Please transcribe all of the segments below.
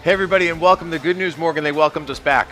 Hey everybody, and welcome to Good News Morgan. They welcomed us back.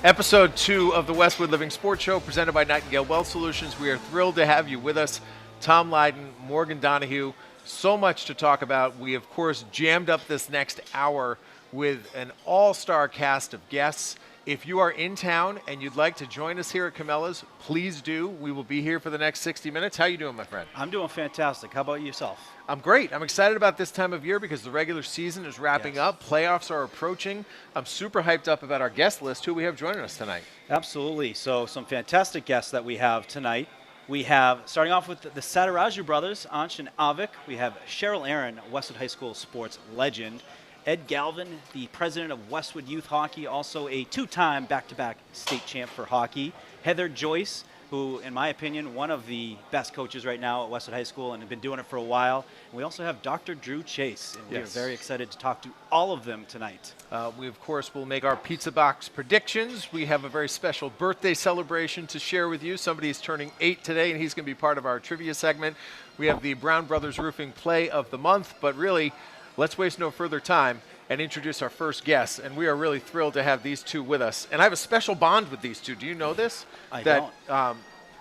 Episode 2 of the Westwood Living Sports Show presented by Nightingale Wealth Solutions. We are thrilled to have you with us. Tom Lydon, Morgan Donahue, so much to talk about. We, of course, jammed up this next hour with an all-star cast of guests. If you are in town and you'd like to join us here at Camella's, please do. We will be here for the next 60 minutes. How you doing, my friend? I'm doing fantastic. How about yourself? I'm great. I'm excited about this time of year because the regular season is wrapping up. Playoffs are approaching. I'm super hyped up about our guest list. Who we have joining us tonight? Absolutely. So some fantastic guests that we have tonight. We have, starting off with the Sataraju brothers, Ansh and Avik. We have Cheryl Aaron, Westwood High School sports legend. Ed Galvin, the president of Westwood Youth Hockey, also a two-time back-to-back state champ for hockey. Heather Joyce, who, in my opinion, one of the best coaches right now at Westwood High School and have been doing it for a while. And we also have Dr. Drew Chase, and we are very excited to talk to all of them tonight. We, of course, will make our pizza box predictions. We have a very special birthday celebration to share with you. Somebody is turning 8 today, and he's going to be part of our trivia segment. We have the Brown Brothers Roofing Play of the Month, but really, let's waste no further time and introduce our first guest. And we are really thrilled to have these two with us. And I have a special bond with these two. Do you know this? I don't.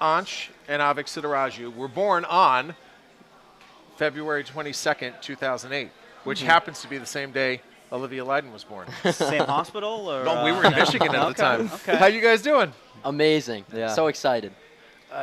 Ansh and Avik Siddharaju were born on February 22nd, 2008, which happens to be the same day Olivia Lydon was born. Same hospital? Or, No, we were in Michigan at the time. Okay. How you guys doing? Amazing. Yeah. So excited.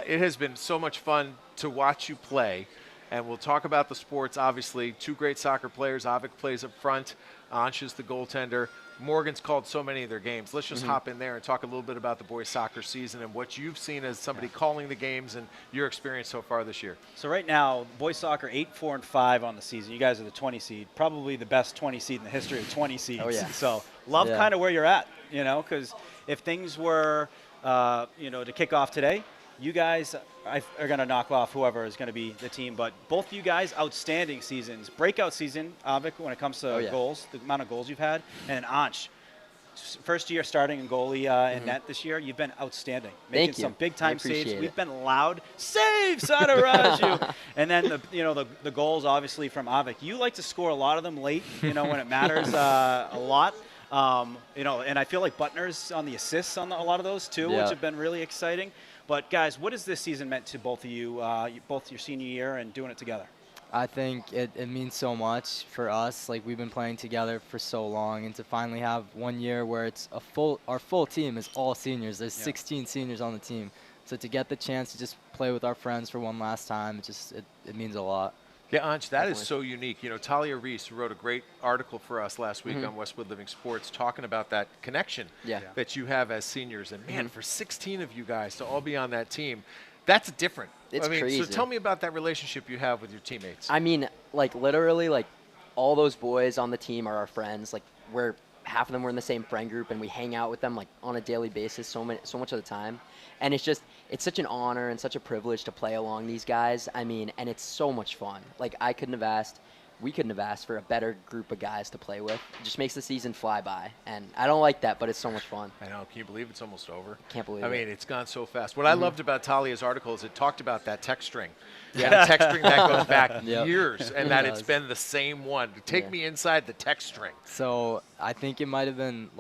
It has been so much fun to watch you play. And we'll talk about the sports, obviously. Two great soccer players. Avik plays up front. Ansh is the goaltender. Morgan's called so many of their games. Let's just hop in there and talk a little bit about the boys' soccer season and what you've seen as somebody calling the games and your experience so far this year. So right now, boys soccer 8, 4, and 5 on the season. You guys are the 20 seed, probably the best 20 seed in the history of 20 seeds. Oh, yeah. So love kind of where you're at, you know, because if things were, to kick off today, you guys are going to knock off whoever is going to be the team. But both you guys, outstanding seasons. Breakout season, Avik, when it comes to goals, the amount of goals you've had. And Ansh, first year starting in goalie in net this year, you've been outstanding. Making some big-time saves. We've been loud. Save, Sataraju! And then, the goals, obviously, from Avik. You like to score a lot of them late, when it matters a lot. And I feel like Butner's on the assists on a lot of those, too, which have been really exciting. But, guys, what has this season meant to both of you, both your senior year and doing it together? I think it means so much for us. Like, we've been playing together for so long, and to finally have 1 year where it's our full team is all seniors. There's 16 seniors on the team. So to get the chance to just play with our friends for one last time, it means a lot. Yeah, Ansh, that is so unique. Talia Reese wrote a great article for us last week on Westwood Living Sports talking about that connection that you have as seniors. And, man, for 16 of you guys to all be on that team, that's different. It's crazy. So tell me about that relationship you have with your teammates. I mean, literally, all those boys on the team are our friends. Half of them were in the same friend group, and we hang out with them, on a daily basis so much of the time. And it's such an honor and such a privilege to play along these guys. I mean, and it's so much fun. We couldn't have asked for a better group of guys to play with. It just makes the season fly by. And I don't like that, but it's so much fun. I know. Can you believe it's almost over? Can't believe it. I mean, it's gone so fast. What I loved about Talia's article is it talked about that text string. Yeah, the text string that goes back years, and that it's been the same one. Take me inside the text string. So I think it might have been,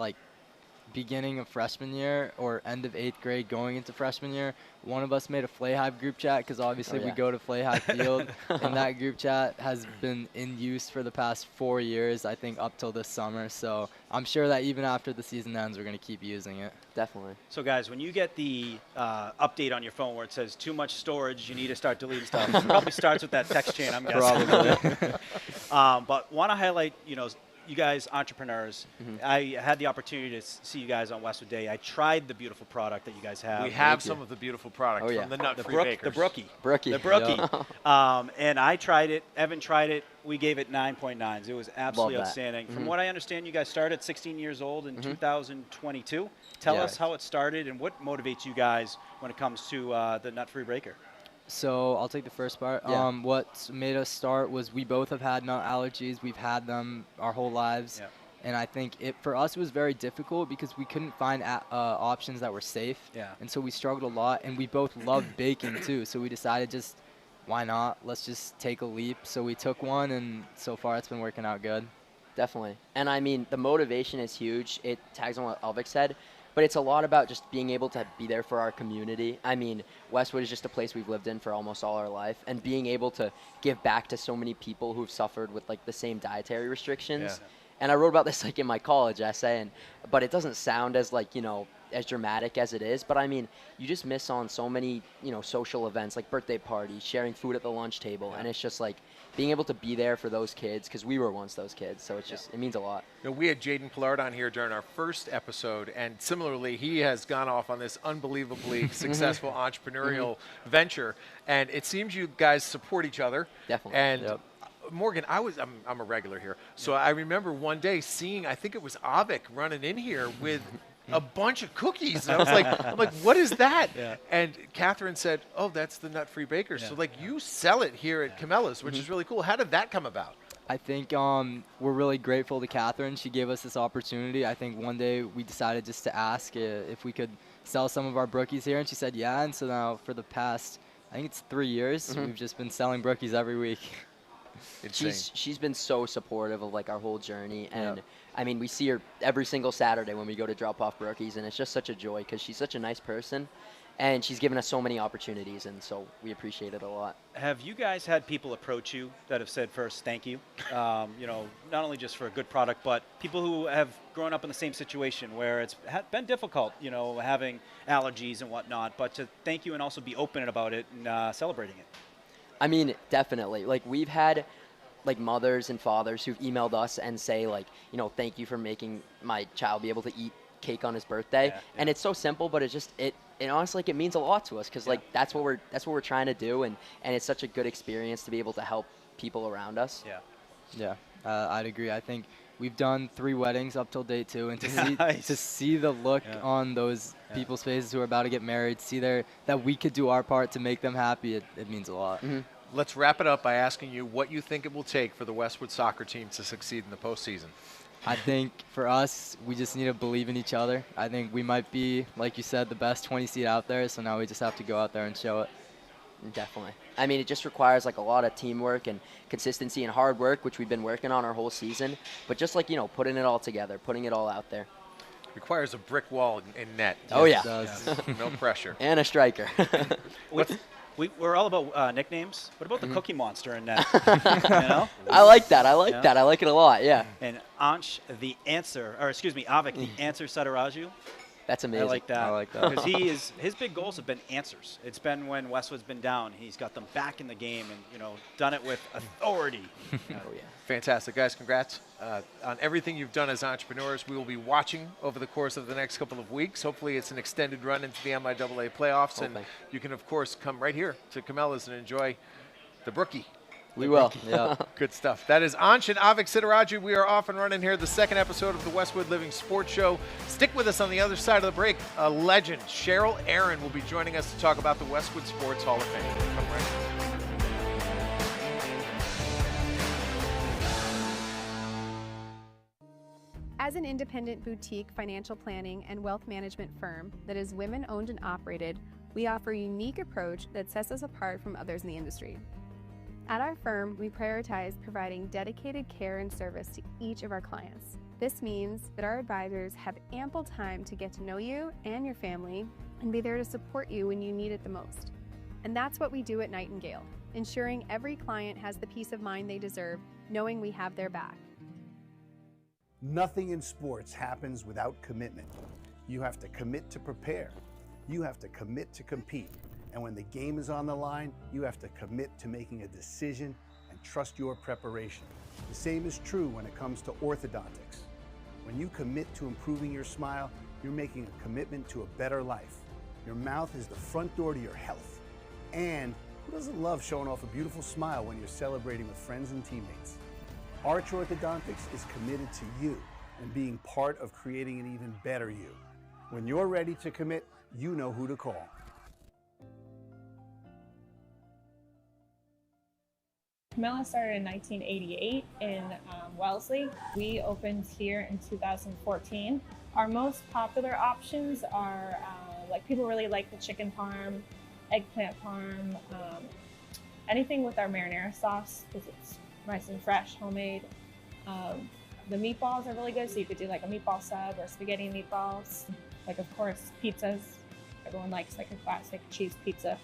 beginning of freshman year or end of 8th grade going into freshman year, one of us made a Flay Hive group chat because obviously we go to Flay Hive Field, and that group chat has been in use for the past 4 years, I think, up till this summer. So I'm sure that even after the season ends, we're going to keep using it. Definitely. So, guys, when you get the update on your phone where it says too much storage, you need to start deleting stuff. It probably starts with that text chain, I'm guessing. Probably. But want to highlight, you guys, entrepreneurs. I had the opportunity to see you guys on Westwood Day. I tried the beautiful product that you guys have. We have some of the beautiful product from the Nut-Free Bakers. The Brookie. Brookie. The Brookie. And I tried it. Evan tried it. We gave it 9.9s. It was absolutely outstanding. From what I understand, you guys started at 16 years old in 2022. Tell us how it started and what motivates you guys when it comes to the Nut-Free Breaker. So I'll take the first part. What made us start was we both have had nut allergies. We've had them our whole lives. And I think for us it was very difficult because we couldn't find options that were safe. And so we struggled a lot. And we both loved baking too. So we decided why not? Let's just take a leap. So we took one, and so far it's been working out good. definitely. And I mean, the motivation is huge. It tags on what Alvik said, but it's a lot about just being able to be there for our community. I mean, Westwood is just a place we've lived in for almost all our life, and being able to give back to so many people who've suffered with like the same dietary restrictions. Yeah. And I wrote about this like in my college essay, but it doesn't sound as like, as dramatic as it is. But I mean, you just miss on so many, social events like birthday parties, sharing food at the lunch table, and it's just like being able to be there for those kids, because we were once those kids. So it's just, it means a lot. We had Jaden Pillard on here during our first episode, and similarly, he has gone off on this unbelievably successful entrepreneurial venture, and it seems you guys support each other. Definitely. And Morgan, I'm a regular here, so I remember one day seeing, I think it was Avik running in here with a bunch of cookies, and I'm like, what is that? Yeah. And Catherine said, oh, that's the nut-free bakers. Yeah. So you sell it here at Camellas, which is really cool. How did that come about? I think we're really grateful to Catherine. She gave us this opportunity. I think one day we decided just to ask if we could sell some of our brookies here, and she said yeah. And so now for the past, I think it's 3 years, we've just been selling brookies every week. She's been so supportive of like our whole journey, and I mean, we see her every single Saturday when we go to drop off brookies, and it's just such a joy because she's such a nice person, and she's given us so many opportunities, and so we appreciate it a lot. Have you guys had people approach you that have said first, thank you, not only just for a good product, but people who have grown up in the same situation where it's been difficult, having allergies and whatnot, but to thank you and also be open about it and celebrating it? I mean, definitely. Like, we've had like mothers and fathers who've emailed us and say like, thank you for making my child be able to eat cake on his birthday. And it's so simple, but it honestly, it means a lot to us, because like that's what we're trying to do, and it's such a good experience to be able to help people around us. I'd agree. I think we've done 3 weddings up till day 2, and to see the look on those people's faces who are about to get married, see that we could do our part to make them happy, it means a lot. Let's wrap it up by asking you what you think it will take for the Westwood soccer team to succeed in the postseason. I think for us, we just need to believe in each other. I think we might be, like you said, the best 20 seed out there, so now we just have to go out there and show it. Definitely. I mean, it just requires like a lot of teamwork and consistency and hard work, which we've been working on our whole season. But just like, putting it all together, putting it all out there. Requires a brick wall and net. Oh, yeah. It does. No pressure. And a striker. We're all about nicknames. What about the Cookie Monster in net? I like that. I like that. I like it a lot. Yeah. And Avik the Answer Sadaraju. That's amazing. I like that. I like that. Because his big goals have been answers. It's been when Westwood's been down, he's got them back in the game and done it with authority. Oh yeah. Fantastic, guys. Congrats on everything you've done as entrepreneurs. We will be watching over the course of the next couple of weeks. Hopefully it's an extended run into the MIAA playoffs, and you can, of course, come right here to Camellas and enjoy the brookie. We will. Yeah. Good stuff. That is Ansh and Avik Sidaraju. We are off and running here. The second episode of the Westwood Living Sports Show. Stick with us on the other side of the break. A legend, Cheryl Aaron, will be joining us to talk about the Westwood Sports Hall of Fame. Come right As an independent boutique financial planning and wealth management firm that is women-owned and operated, we offer a unique approach that sets us apart from others in the industry. At our firm, we prioritize providing dedicated care and service to each of our clients. This means that our advisors have ample time to get to know you and your family and be there to support you when you need it the most. And that's what we do at Nightingale, ensuring every client has the peace of mind they deserve, knowing we have their back. Nothing in sports happens without commitment. You have to commit to prepare. You have to commit to compete. And when the game is on the line, you have to commit to making a decision and trust your preparation. The same is true when it comes to orthodontics. When you commit to improving your smile, you're making a commitment to a better life. Your mouth is the front door to your health. And who doesn't love showing off a beautiful smile when you're celebrating with friends and teammates? Arch Orthodontics is committed to you and being part of creating an even better you. When you're ready to commit, you know who to call. Camellas started in 1988 in Wellesley. We opened here in 2014. Our most popular options are people really like the chicken parm, eggplant parm, anything with our marinara sauce because it's nice and fresh, homemade. The meatballs are really good, so you could do like a meatball sub or spaghetti and meatballs. Like, of course, pizzas. Everyone likes like a classic cheese pizza.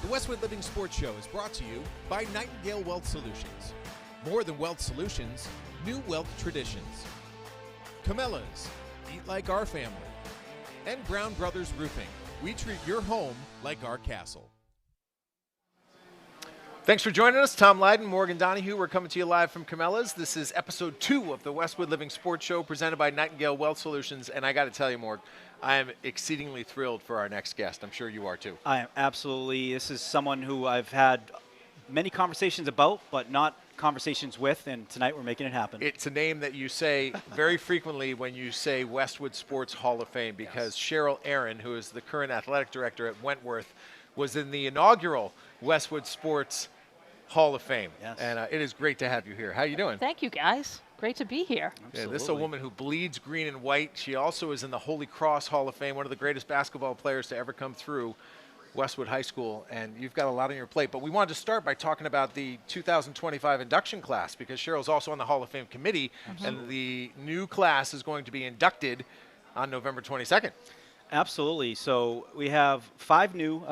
The Westwood Living Sports Show is brought to you by Nightingale Wealth Solutions. More than wealth solutions, new wealth traditions. Cabela's, eat like our family. And Brown Brothers Roofing. We treat your home like our castle. Thanks for joining us. Tom Lydon, Morgan Donahue. We're coming to you live from Cabela's. This is episode 2 of the Westwood Living Sports Show presented by Nightingale Wealth Solutions. And I got to tell you, Morg, I am exceedingly thrilled for our next guest. I'm sure you are too. I am absolutely. This is someone who I've had many conversations about, but not conversations with, and tonight we're making it happen. It's a name that you say very frequently when you say Westwood Sports Hall of Fame, because Cheryl Aaron, who is the current athletic director at Wentworth, was in the inaugural Westwood Sports Hall of Fame. Yes. And it is great to have you here. How you doing? Thank you, guys. Great to be here. Yeah, this is a woman who bleeds green and white. She also is in the Holy Cross Hall of Fame, one of the greatest basketball players to ever come through Westwood High School, and you've got a lot on your plate. But we wanted to start by talking about the 2025 induction class, because Cheryl's also on the Hall of Fame committee, and the new class is going to be inducted on November 22nd. Absolutely. So we have 5 new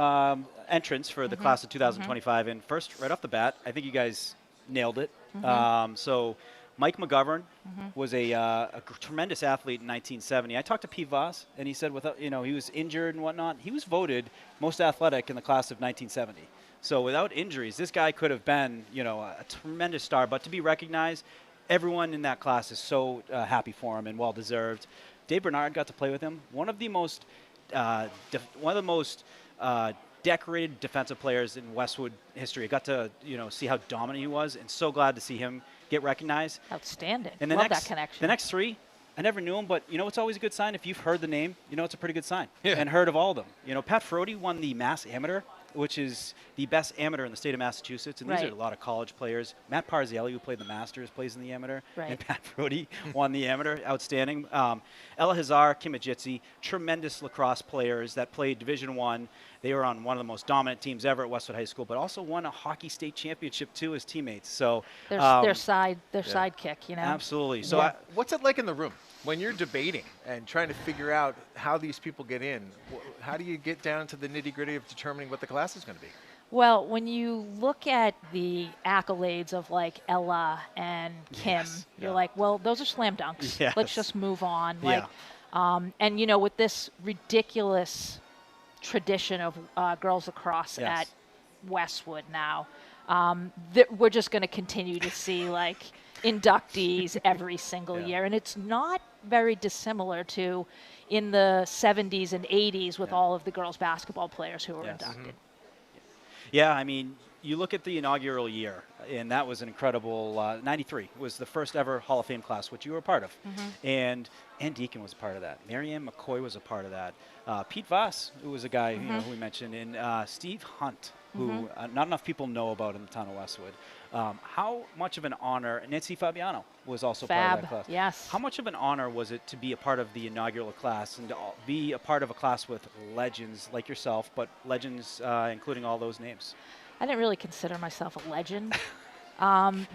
entrants for the class of 2025, and first, right off the bat, I think you guys nailed it. So Mike McGovern was a tremendous athlete in 1970. I talked to Pete Voss, and he said, without, he was injured and whatnot. He was voted most athletic in the class of 1970. So without injuries, this guy could have been, a tremendous star. But to be recognized, everyone in that class is so happy for him and well deserved. Dave Bernard got to play with him. One of the most, decorated defensive players in Westwood history. I got to, see how dominant he was, and so glad to see him get recognized. Outstanding. And Love that connection. The next 3, I never knew him, but it's always a good sign if you've heard the name. It's a pretty good sign. Yeah. And heard of all of them. Pat Frody won the Mass Amateur, which is the best amateur in the state of Massachusetts, and these are a lot of college players. Matt Parzielli, who played the Masters, plays in the amateur, and Pat Frody won the amateur. Outstanding. Ella Hazar, Kimajitsi, tremendous lacrosse players that played Division I. They were on one of the most dominant teams ever at Westwood High School, but also won a hockey state championship too as teammates. So their sidekick, Absolutely. So what's it like in the room when you're debating and trying to figure out how these people get in? How do you get down to the nitty-gritty of determining what the class is going to be? Well, when you look at the accolades of like Ella and Kim, you're like, well, those are slam dunks. Yes. Let's just move on. Yeah. And with this ridiculous tradition of girls lacrosse at Westwood now, we're just going to continue to see like inductees every single year, and it's not very dissimilar to in the 70s and 80s with all of the girls basketball players who were inducted. Yeah, I mean, you look at the inaugural year, and that was an incredible 93 was the first ever Hall of Fame class, which you were a part of. And Ann Deacon was a part of that. Marianne McCoy was a part of that. Pete Voss, who was a guy who we mentioned, and Steve Hunt, who not enough people know about in the town of Westwood. How much of an honor, Nancy Fabiano was also part of that class. Yes. How much of an honor was it to be a part of the inaugural class and to be a part of a class with legends like yourself, but legends including all those names? I didn't really consider myself a legend.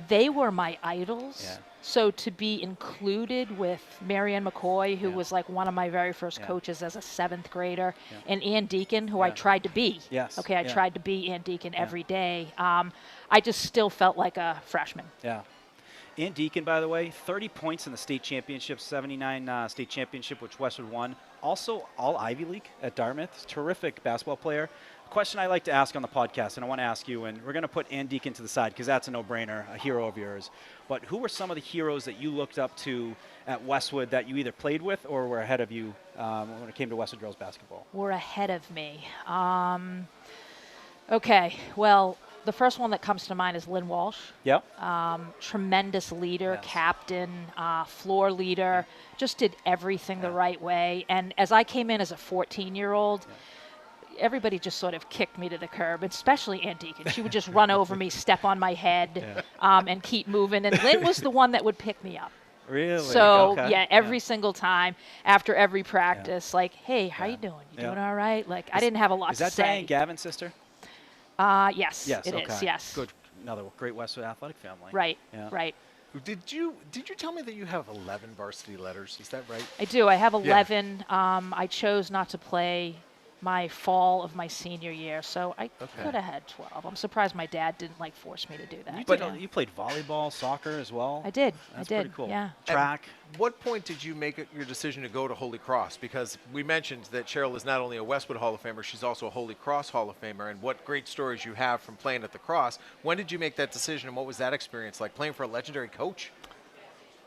They were my idols. Yeah. So to be included with Marianne McCoy, who was like one of my very first coaches as a 7th grader, and Ann Deacon, who I tried to be. Yes. Okay, I tried to be Ann Deacon every day. I just still felt like a freshman. Yeah. Ann Deacon, by the way, 30 points in the state championship, 79 state championship, which Westwood won. Also, all Ivy League at Dartmouth. Terrific basketball player. question I like to ask on the podcast, and I want to ask you, and we're going to put Ann Deacon to the side because that's a no-brainer, a hero of yours. But who were some of the heroes that you looked up to at Westwood that you either played with or were ahead of you when it came to Westwood girls basketball? Were ahead of me. Okay, well, the first one that comes to mind is Lynn Walsh. Yep. Tremendous leader, Yes. captain, floor leader, just did everything the right way. And as I came in as a 14-year-old, everybody just sort of kicked me to the curb, especially Ann Deacon. She would just run over me, step on my head, and keep moving. And Lynn was the one that would pick me up. Really? So, Okay. yeah, every single time after every practice, like, hey, how you doing? You doing all right? Like, I didn't have a lot to say. Is that Diane Gavin's sister? Yes, Yes, it okay. is, yes. Good. Another great Westwood athletic family. Right, Yeah. right. Did you tell me that you have 11 varsity letters? Is that right? I do. I have 11. I chose not to play my fall of my senior year, so I could have had 12. I'm surprised my dad didn't force me to do that. But you played volleyball, soccer as well. I did. That's I did. pretty cool. Yeah. Track. At what point did you make your decision to go to Holy Cross? Because we mentioned that Cheryl is not only a Westwood Hall of Famer, she's also a Holy Cross Hall of Famer. And what great stories you have from playing at the Cross. When did you make that decision, and what was that experience like, playing for a legendary coach?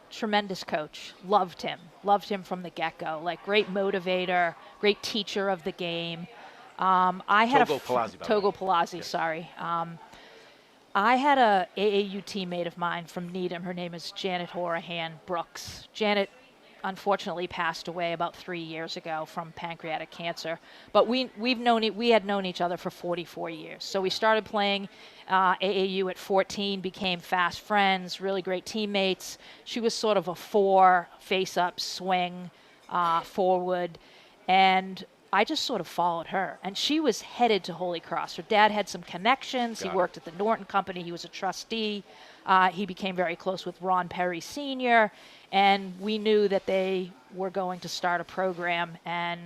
Tremendous coach. Loved him from the get-go. Great motivator, great teacher of the game. I had Togo Palazzi, by the Togo way. Palazzi, sorry. I had a AAU teammate of mine from Needham. Her name is Janet Horahan Brooks. Janet unfortunately passed away about 3 years ago from pancreatic cancer. But we had known each other for 44 years. So we started playing AAU at 14, became fast friends, really great teammates. She was sort of a 4 face-up swing forward, and I just sort of followed her. And she was headed to Holy Cross. Her dad had some connections. He worked at the Norton Company. He was a trustee. He became very close with Ron Perry Sr., and we knew that they were going to start a program and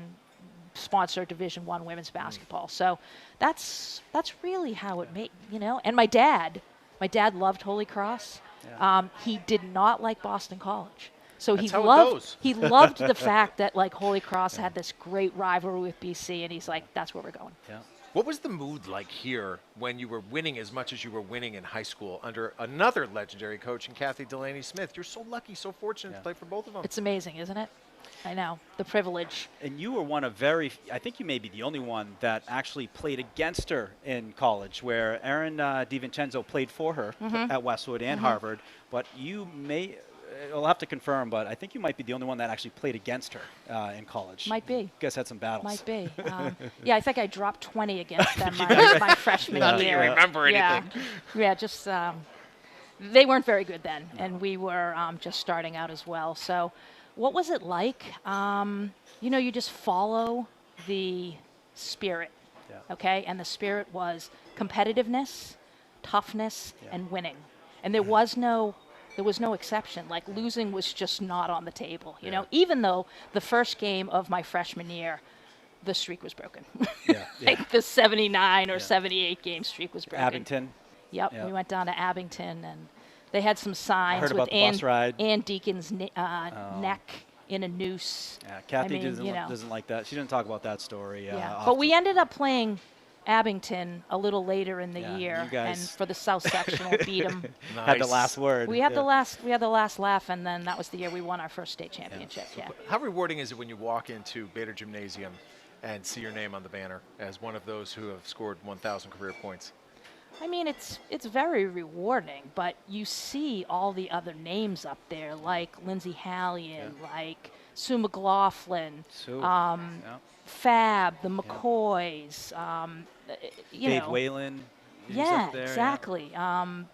sponsor Division I women's basketball. So that's really how it made, And my dad loved Holy Cross. Yeah. He did not like Boston College. So That's how it goes. he loved the fact that Holy Cross had this great rivalry with BC, and he's like, that's where we're going. Yeah. What was the mood like here when you were winning as much as you were winning in high school under another legendary coach in Kathy Delaney Smith? You're so lucky, so fortunate to play for both of them. It's amazing, isn't it? I know, the privilege. And you were one of I think you may be the only one that actually played against her in college, where Erin DiVincenzo played for her at Westwood and Harvard. But I'll have to confirm, but I think you might be the only one that actually played against her in college. Might be. You guys had some battles. Might be. Yeah, I think I dropped 20 against them my freshman Not year. that you remember anything. Yeah, just they weren't very good then, and we were just starting out as well. So what was it like? You just follow the spirit, okay? And the spirit was competitiveness, toughness, and winning. And there was no exception. Losing was just not on the table, you know, even though the first game of my freshman year, the streak was broken. The 79 or 78 game streak was broken. Abington. Yep, we went down to Abington, and they had some signs heard with about the bus ride. Ann Deacon's neck in a noose. Yeah, Kathy I mean, doesn't like that. She didn't talk about that story. But we ended up playing Abington a little later in the year, you guys and for the South Sectional beat them. had the last word. We had the last laugh, and then that was the year we won our first state championship. How rewarding is it when you walk into Bader Gymnasium and see your name on the banner as one of those who have scored 1,000 career points? I mean, it's very rewarding, but you see all the other names up there, like Lindsay Hallion, like Sue McLaughlin, Fab, the McCoys, Dave Whalen. Yeah, exactly.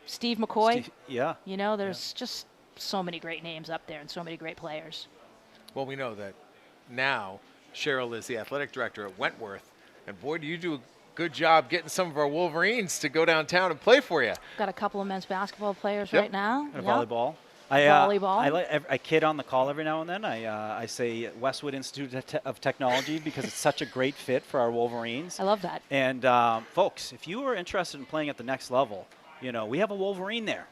Steve McCoy. Steve, there's just so many great names up there and so many great players. Well, we know that now Cheryl is the athletic director at Wentworth, and boy, do you do a good job getting some of our Wolverines to go downtown and play for you. Got a couple of men's basketball players right now. And volleyball. Volleyball. I kid on the call every now and then. I say Westwood Institute of Technology because it's such a great fit for our Wolverines. I love that. And folks, if you are interested in playing at the next level, we have a Wolverine there.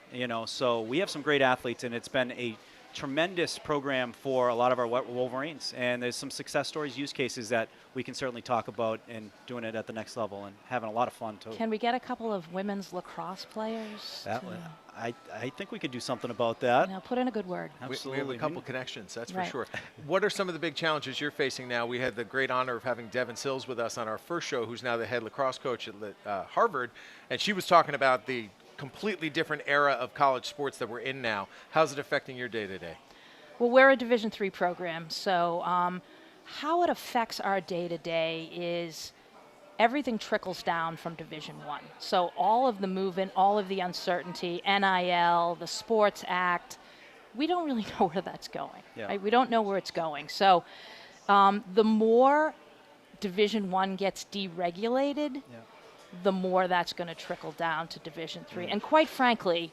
So we have some great athletes, and it's been a tremendous program for a lot of our Wolverines, and there's some success stories, use cases that we can certainly talk about and doing it at the next level and having a lot of fun too. Can we get a couple of women's lacrosse players? I think we could do something about that. Put in a good word. Absolutely. We have a couple connections, that's right. for sure. What are some of the big challenges you're facing now? We had the great honor of having Devin Sills with us on our first show, who's now the head lacrosse coach at Harvard, and she was talking about the completely different era of college sports that we're in now. How's it affecting your day-to-day? Well, we're a Division III program, so how it affects our day-to-day is everything trickles down from Division I. So all of the movement, all of the uncertainty, NIL, the Sports Act, we don't really know where that's going. Yeah. Right? We don't know where it's going. So the more Division I gets deregulated, the more that's going to trickle down to Division III. And quite frankly,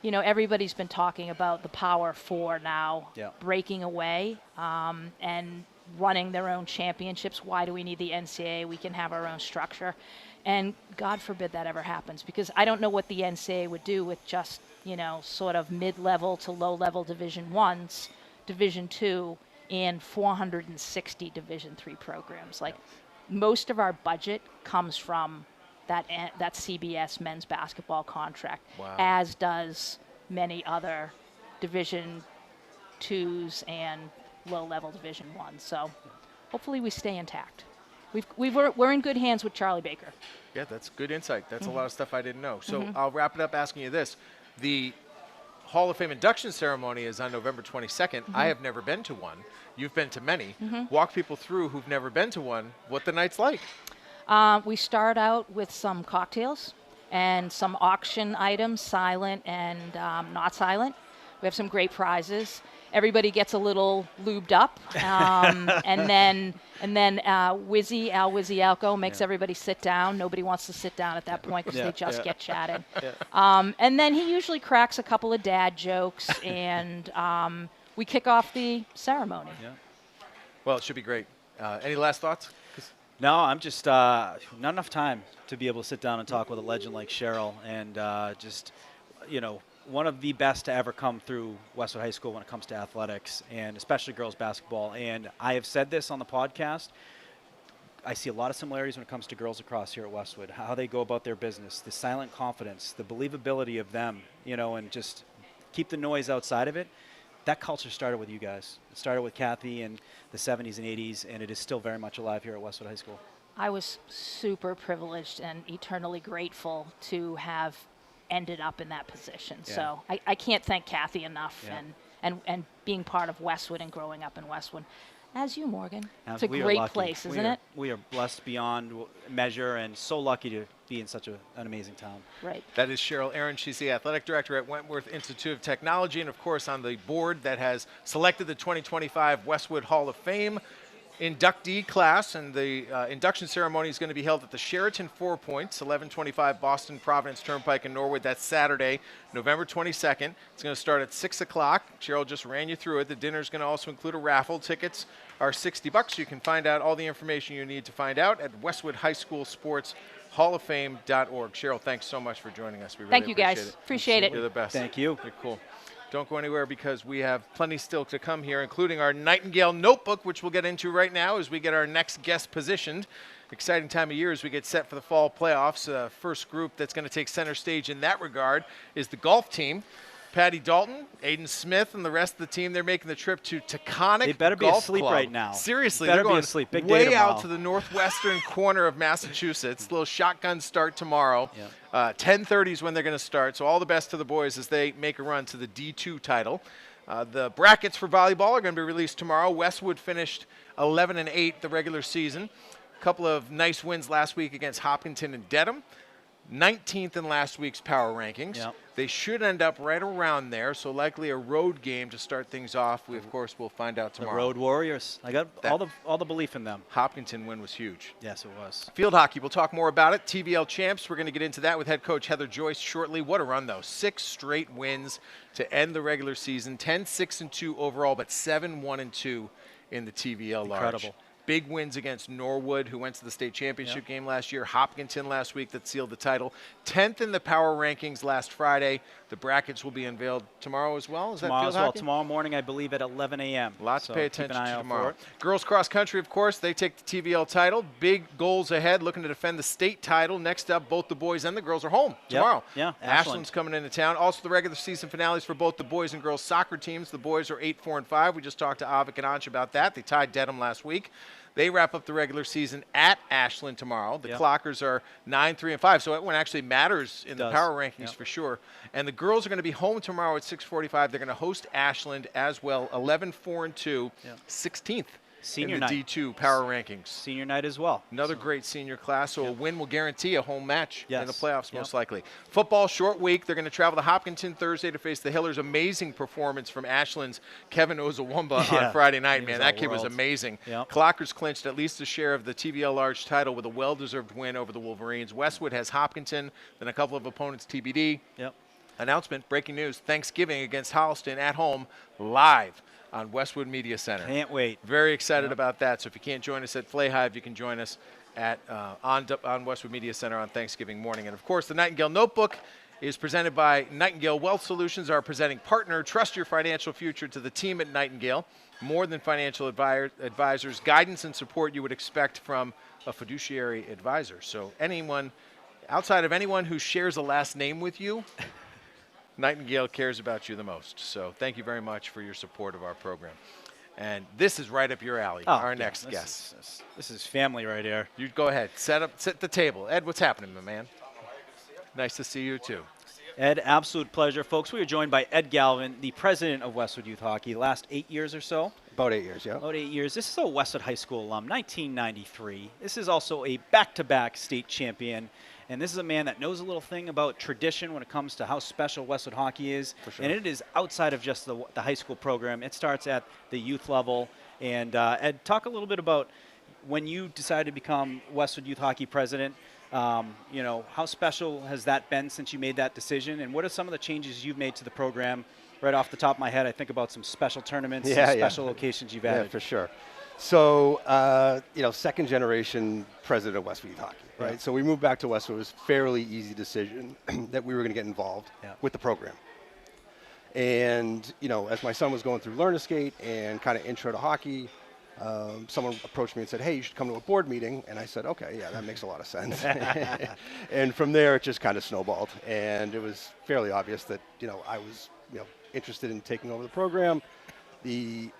everybody's been talking about the Power Four now breaking away and running their own championships. Why do we need the NCAA? We can have our own structure. And God forbid that ever happens, because I don't know what the NCAA would do with just, sort of mid-level to low-level Division I's, Division II, and 460 Division III programs. Like, most of our budget comes from that CBS men's basketball contract, as does many other Division IIs and low-level Division I. So hopefully we stay intact. We're in good hands with Charlie Baker. Yeah, that's good insight. That's a lot of stuff I didn't know. So I'll wrap it up asking you this. The Hall of Fame induction ceremony is on November 22nd. I have never been to one. You've been to many. Walk people through who've never been to one, what the night's like. We start out with some cocktails and some auction items, silent and not silent. We have some great prizes. Everybody gets a little lubed up, and then Al Wizzy makes everybody sit down. Nobody wants to sit down at that point because they just get chatted. And then he usually cracks a couple of dad jokes, and we kick off the ceremony. Well, it should be great. Any last thoughts? No, I'm just not enough time to be able to sit down and talk with a legend like Cheryl, and one of the best to ever come through Westwood High School when it comes to athletics, and especially girls basketball. And I have said this on the podcast, I see a lot of similarities when it comes to girls across here at Westwood, how they go about their business, the silent confidence, the believability of them, and just keep the noise outside of it. That culture started with you guys. It started with Kathy in the 70s and 80s, and it is still very much alive here at Westwood High School. I was super privileged and eternally grateful to have ended up in that position. So I can't thank Kathy enough, and being part of Westwood and growing up in Westwood. As you, Morgan. It's a great place, isn't it? We are blessed beyond measure and so lucky to be in such an amazing town. Right. That is Cheryl Aaron. She's the athletic director at Wentworth Institute of Technology, and of course on the board that has selected the 2025 Westwood Hall of Fame inductee class, and the induction ceremony is going to be held at the Sheraton 4 Points, 1125 Boston Providence Turnpike in Norwood. That's Saturday, November 22nd. It's going to start at 6 o'clock. Cheryl just ran you through it. The dinner is going to also include a raffle. Tickets are $60. You can find out all the information you need to find out at Westwood High School Sports halloffame.org. Cheryl, thanks so much for joining us. We really Thank you, appreciate guys. it. Appreciate it. You're the best. Thank you. You're cool. Don't go anywhere, because we have plenty still to come here, including our Nightingale Notebook, which we'll get into right now as we get our next guest positioned. Exciting time of year as we get set for the fall playoffs. First group that's going to take center stage in that regard is the golf team. Patty Dalton, Aiden Smith, and the rest of the team, they're making the trip to Taconic They better be Golf asleep Club. right now. Seriously, Better they're going be asleep. Big day way tomorrow. out to the northwestern corner of Massachusetts. A little shotgun start tomorrow. 10:30 is when they're going to start. So all the best to the boys as they make a run to the D2 title. The brackets for volleyball are going to be released tomorrow. Westwood finished 11-8 the regular season. A couple of nice wins last week against Hopkinton and Dedham. 19th in last week's power rankings. Yep. They should end up right around there, so likely a road game to start things off. We, of course, will find out tomorrow. The Road Warriors. I got all the belief in them. Hopkinton win was huge. Yes, it was. Field hockey, we'll talk more about it. TVL champs, we're going to get into that with head coach Heather Joyce shortly. What a run, though. 6 straight wins to end the regular season. 10-6-2 overall, but 7-1-2 in the TVL large. Incredible. Big wins against Norwood, who went to the state championship game last year. Hopkinton last week that sealed the title. 10th in the power rankings last Friday. The brackets will be unveiled tomorrow as well. Is Tomorrow that as field well. hockey? Tomorrow morning, I believe, at 11 a.m. Lots to pay keep an attention eye to out tomorrow. for it. Girls cross country, of course, they take the TVL title. Big goals ahead, looking to defend the state title. Next up, both the boys and the girls are home tomorrow. Yeah, Ashland's coming into town. Also, the regular season finales for both the boys and girls soccer teams. The boys are 8-4-5. We just talked to Avik and Ansh about that. They tied Dedham last week. They wrap up the regular season at Ashland tomorrow. The Clockers are 9-3-5, so that one actually matters in the power rankings for sure. And the girls are going to be home tomorrow at 6:45. They're going to host Ashland as well, 11-4-2, 16th. Senior in the night. D2 power rankings. Senior night as well. Another great senior class, so a win will guarantee a home match in the playoffs most likely. Football, short week. They're going to travel to Hopkinton Thursday to face the Hillers. Amazing performance from Ashland's Kevin Ozawumba on Friday night, man. That kid was amazing. Clockers clinched at least a share of the TVL large title with a well-deserved win over the Wolverines. Westwood has Hopkinton, then a couple of opponents TBD. Announcement, breaking news, Thanksgiving against Holliston at home, live on Westwood Media Center. Can't wait. Very excited about that. So if you can't join us at Flay Hive, you can join us at on Westwood Media Center on Thanksgiving morning. And, of course, the Nightingale Notebook is presented by Nightingale Wealth Solutions, our presenting partner. Trust your financial future to the team at Nightingale. More than financial advisors, guidance and support you would expect from a fiduciary advisor. So anyone, outside of anyone who shares a last name with you, Nightingale cares about you the most. So thank you very much for your support of our program. And this is right up your alley, our next guest. This is family right here. You go ahead. Set the table. Ed, what's happening, my man? Nice to see you, too. Ed, absolute pleasure. Folks, we are joined by Ed Galvin, the president of Westwood Youth Hockey, last 8 years or so. About 8 years, yeah. About 8 years. This is a Westwood High School alum, 1993. This is also a back-to-back state champion. And this is a man that knows a little thing about tradition when it comes to how special Westwood hockey is. For sure. And it is outside of just the high school program. It starts at the youth level. And Ed, talk a little bit about when you decided to become Westwood Youth Hockey president. You know, how special has that been since you made that decision? And what are some of the changes you've made to the program? Right off the top of my head, I think about some special tournaments, some special locations you've added. Yeah, for sure. So, you know, second generation president of Westwood Youth Hockey, right? Yeah. So we moved back to Westwood. It was a fairly easy decision that we were going to get involved with the program. And, you know, as my son was going through Learn to Skate and kind of intro to hockey, someone approached me and said, hey, you should come to a board meeting. And I said, okay, yeah, that makes a lot of sense. And from there, it just kind of snowballed. And it was fairly obvious that, you know, I was, you know, interested in taking over the program. The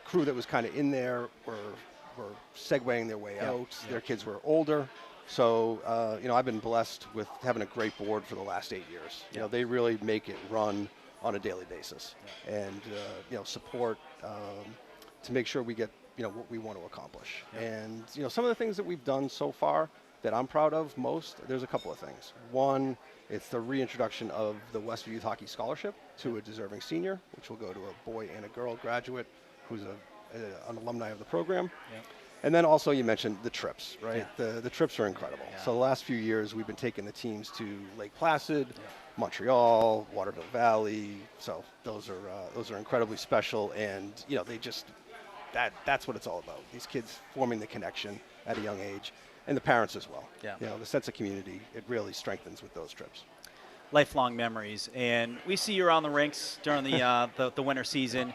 crew that was kind of in there were segueing their way out. Their kids were older. So, you know, I've been blessed with having a great board for the last 8 years. You know, they really make it run on a daily basis and, you know, support to make sure we get, you know, what we want to accomplish. And, you know, some of the things that we've done so far that I'm proud of most, there's a couple of things. One, it's the reintroduction of the Westwood Youth Hockey Scholarship to a deserving senior, which will go to a boy and a girl graduate who's an alumni of the program. And then also you mentioned the trips, right? The trips are incredible. So the last few years we've been taking the teams to Lake Placid, Montreal, Waterville Valley. So those are incredibly special, and you know, they just that's what it's all about. These kids forming the connection at a young age, and the parents as well. You know, the sense of community, it really strengthens with those trips. Lifelong memories, and we see you around the rinks during the winter season.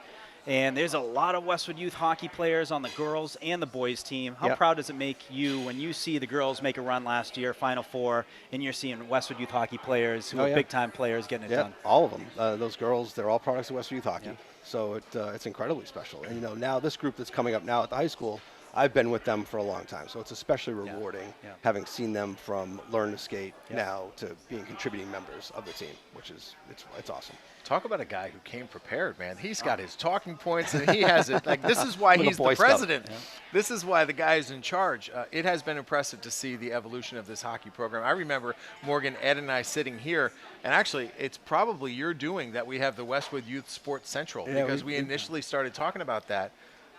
And there's a lot of Westwood Youth Hockey players on the girls and the boys team. How proud does it make you when you see the girls make a run last year, Final Four, and you're seeing Westwood Youth Hockey players who are big-time players getting it done? All of them. Those girls, they're all products of Westwood Youth Hockey. So it's incredibly special. And, you know, now this group that's coming up now at the high school, I've been with them for a long time. So it's especially rewarding having seen them from Learn to Skate now to being contributing members of the team, which is, it's awesome. Talk about a guy who came prepared, man. He's got his talking points, and he has it. Like, this is why he's the president. This is why the guy is in charge. It has been impressive to see the evolution of this hockey program. I remember, Morgan, Ed, and I sitting here, and actually, it's probably your doing that we have the Westwood Youth Sports Central, because we initially started talking about that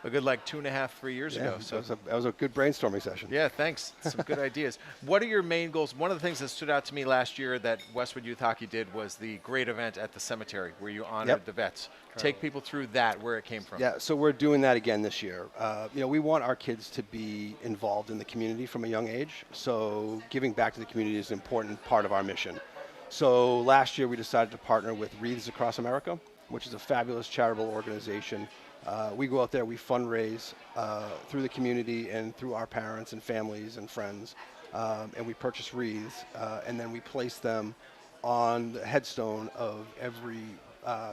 a good 2.5, 3 years ago. So that was a good brainstorming session. Yeah, thanks. Some good ideas. What are your main goals? One of the things that stood out to me last year that Westwood Youth Hockey did was the great event at the cemetery where you honored the vets. Take people through that, where it came from. Yeah, so we're doing that again this year. We want our kids to be involved in the community from a young age. So giving back to the community is an important part of our mission. So last year we decided to partner with Wreaths Across America, which is a fabulous charitable organization. We go out there, we fundraise through the community and through our parents and families and friends, and we purchase wreaths, and then we place them on the headstone of every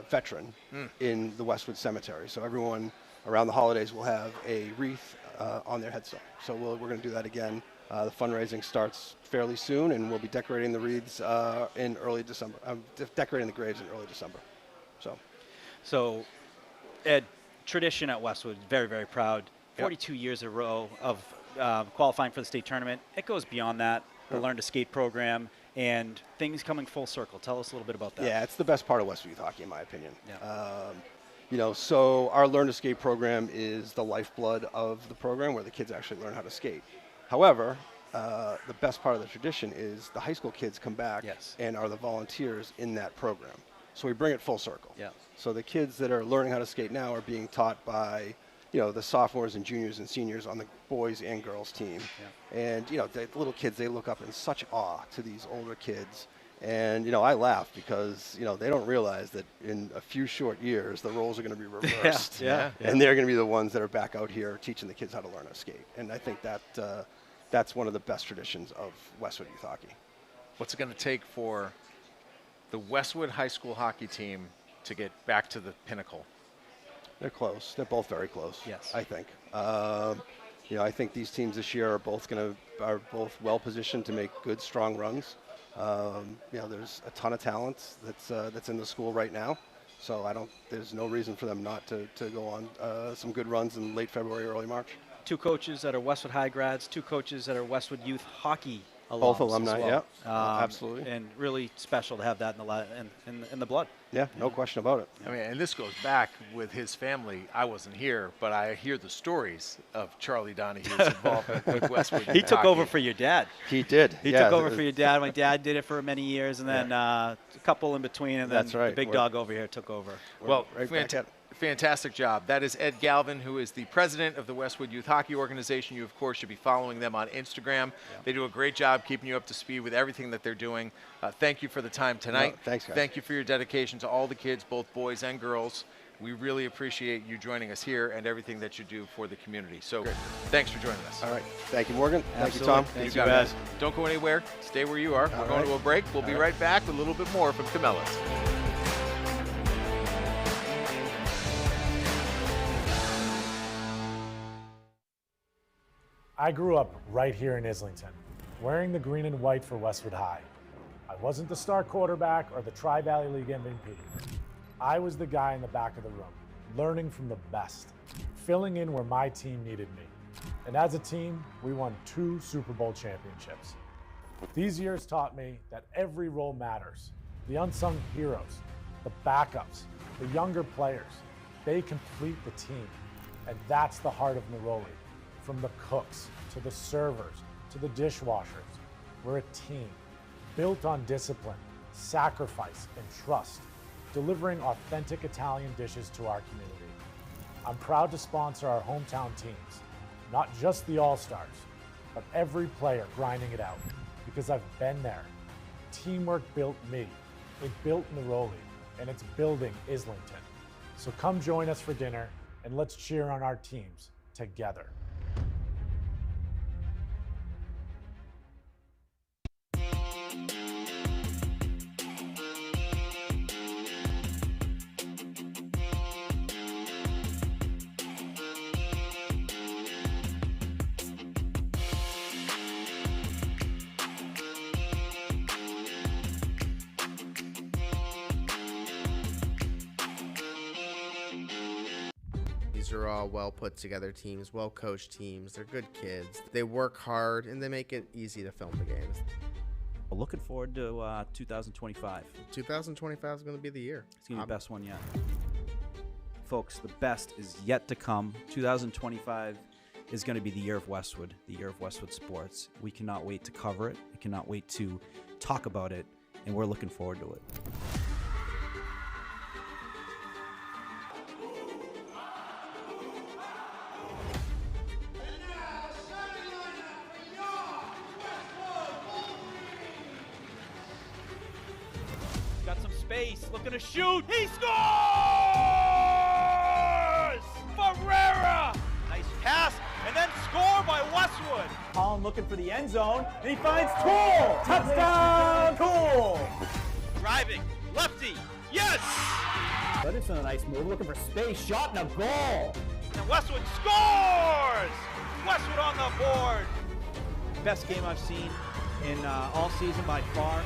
veteran in the Westwood Cemetery. So everyone around the holidays will have a wreath on their headstone. So we're going to do that again. The fundraising starts fairly soon, and we'll be decorating the wreaths in early December, decorating the graves in early December. So, Ed, tradition at Westwood, very, very proud. 42 years in a row of qualifying for the state tournament. It goes beyond that, the Learn to Skate program, and things coming full circle. Tell us a little bit about that. Yeah, it's the best part of Westwood Youth Hockey, in my opinion. So our Learn to Skate program is the lifeblood of the program where the kids actually learn how to skate. However, the best part of the tradition is the high school kids come back and are the volunteers in that program. So we bring it full circle. So the kids that are learning how to skate now are being taught by, the sophomores and juniors and seniors on the boys and girls team. And, the little kids, they look up in such awe to these older kids. And, I laugh because, they don't realize that in a few short years, the roles are going to be reversed. And they're going to be the ones that are back out here teaching the kids how to learn how to skate. And I think that that's one of the best traditions of Westwood Youth Hockey. What's it going to take for the Westwood High School hockey team to get back to the pinnacle? They're close. They're both very close. I think. I think these teams this year are both well positioned to make good, strong runs. There's a ton of talent that's in the school right now. So there's no reason for them not to go on some good runs in late February, early March. 2 coaches that are Westwood High grads, 2 coaches that are Westwood Youth Hockey alums. Both alumni, as well. absolutely. And really special to have that in the blood. Yeah, no question about it. I mean, and this goes back with his family. I wasn't here, but I hear the stories of Charlie Donahue's involvement with Westwood. He took over for your dad. He did. He took over for your dad. My dad did it for many years, and then a couple in between, and then the big dog over here took over. Well, fantastic job. That is Ed Galvin, who is the president of the Westwood Youth Hockey Organization. You, of course, should be following them on Instagram. They do a great job keeping you up to speed with everything that they're doing. Thank you for the time tonight. Thanks, guys. Thank you for your dedication to all the kids, both boys and girls. We really appreciate you joining us here and everything that you do for the community. So thanks for joining us. All right. Thank you, Morgan. Absolutely. Thank you, Tom. Thank you guys. Don't go anywhere. Stay where you are. We're going to a break. We'll be right back with a little bit more from Cabela's. I grew up right here in Islington, wearing the green and white for Westwood High. I wasn't the star quarterback or the Tri-Valley League MVP. I was the guy in the back of the room, learning from the best, filling in where my team needed me. And as a team, we won 2 Super Bowl championships. These years taught me that every role matters. The unsung heroes, the backups, the younger players, they complete the team. And that's the heart of Neroli. From the cooks, to the servers, to the dishwashers, we're a team, built on discipline, sacrifice, and trust, delivering authentic Italian dishes to our community. I'm proud to sponsor our hometown teams, not just the All-Stars, but every player grinding it out, because I've been there. Teamwork built me, it built Neroli, and it's building Islington. So come join us for dinner, and let's cheer on our teams together. These are all well put together teams, well coached teams. They're good kids. They work hard and they make it easy to film the games. Looking forward to 2025. 2025 is going to be the year. It's going to be the best one yet. folks, the best is yet to come. 2025 is going to be the year of Westwood, the year of Westwood sports. We cannot wait to cover it. We cannot wait to talk about it, and we're looking forward to it. Got some space, looking to shoot. He scores! Ferreira! Nice pass, and then score by Westwood. Holland looking for the end zone, and he finds Tool! Touchdown, Tool! Driving, lefty, yes! That is a nice move, looking for space, shot and a goal! And Westwood scores! Westwood on the board! Best game I've seen in all season by far.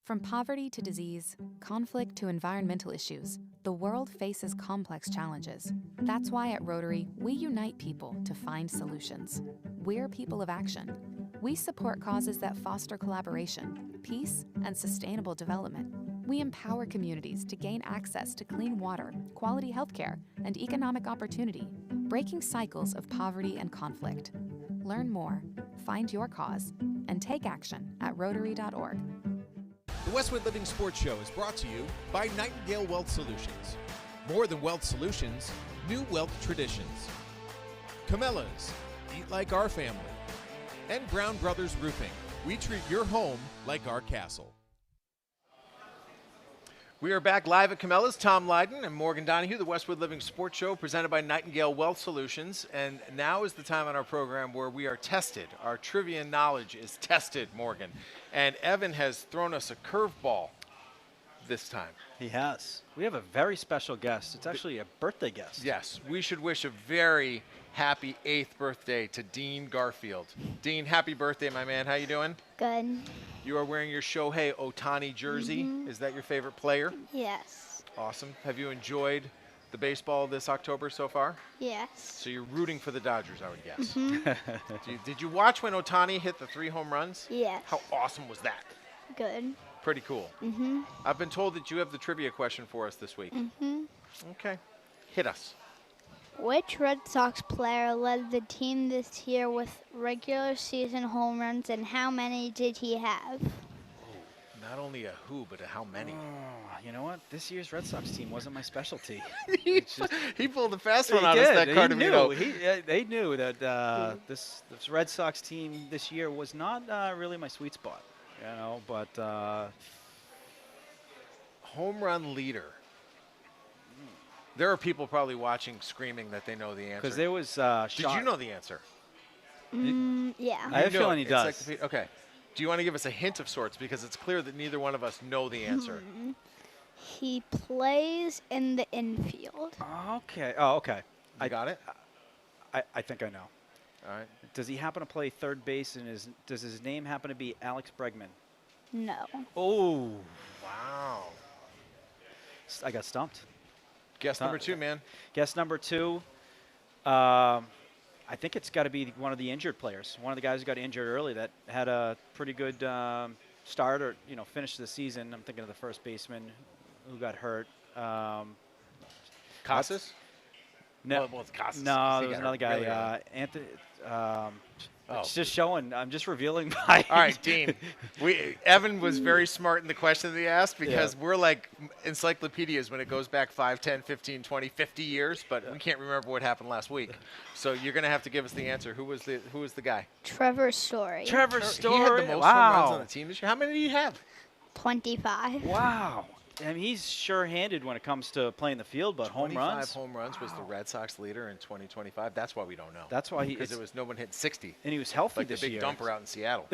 From poverty to disease, conflict to environmental issues, the world faces complex challenges. That's why at Rotary, we unite people to find solutions. We're people of action. We support causes that foster collaboration, peace, and sustainable development. We empower communities to gain access to clean water, quality healthcare, and economic opportunity, breaking cycles of poverty and conflict. Learn more, find your cause, and take action at Rotary.org. The Westwood Living Sports Show is brought to you by Nightingale Wealth Solutions. More than wealth solutions, new wealth traditions. Cabela's, eat like our family. And Brown Brothers Roofing. We treat your home like our castle. We are back live at Cabela's. Tom Lydon and Morgan Donahue, the Westwood Living Sports Show, presented by Nightingale Wealth Solutions. And now is the time on our program where we are tested. Our trivia knowledge is tested, Morgan. And Evan has thrown us a curveball this time. He has. We have a very special guest. It's actually a birthday guest. Yes, we should wish a very happy 8th birthday to Dean Garfield. Dean, happy birthday, my man. How you doing? Good. You are wearing your Shohei Ohtani jersey. Is that your favorite player? Yes. Awesome. Have you enjoyed the baseball this October so far? Yes. So you're rooting for the Dodgers, I would guess. Did you watch when Ohtani hit the 3 home runs? Yes. How awesome was that? Good. Pretty cool. I've been told that you have the trivia question for us this week. Okay. Hit us. Which Red Sox player led the team this year with regular season home runs, and how many did he have? Not only a who, but a how many. Oh, you know what? This year's Red Sox team wasn't my specialty. He pulled a fast one on us, that card. They knew that this Red Sox team this year was not really my sweet spot. You know, but home run leader. There are people probably watching screaming that they know the answer. Because there was Did you know the answer? Yeah. I have a feeling he does. Okay. Do you want to give us a hint of sorts? Because it's clear that neither one of us know the answer. He plays in the infield. Okay. Oh, okay. I got it? I think I know. All right. Does he happen to play third base, and does his name happen to be Alex Bregman? No. Oh. Wow. I got stumped. Guess number 2, man. Guess number 2. I think it's got to be one of the injured players. One of the guys who got injured early that had a pretty good start or finish the season. I'm thinking of the first baseman who got hurt. Casas? No, well, it's Casas. No, there was another guy. Really Anthony. It's just showing. I'm just revealing my. All right, Dean. Evan was very smart in the question that he asked because we're like encyclopedias when it goes back 5, 10, 15, 20, 50 years, but we can't remember what happened last week. So you're going to have to give us the answer. Who was the guy? Trevor Story. Trevor Story. He had the most home runs on the team this year. How many did he have? 25. Wow. I mean, he's sure-handed when it comes to playing the field, but home runs. 25 home runs was the Red Sox leader in 2025. That's why we don't know. That's why because there was no one hit 60. And he was healthy like this the big year. dumper out in Seattle.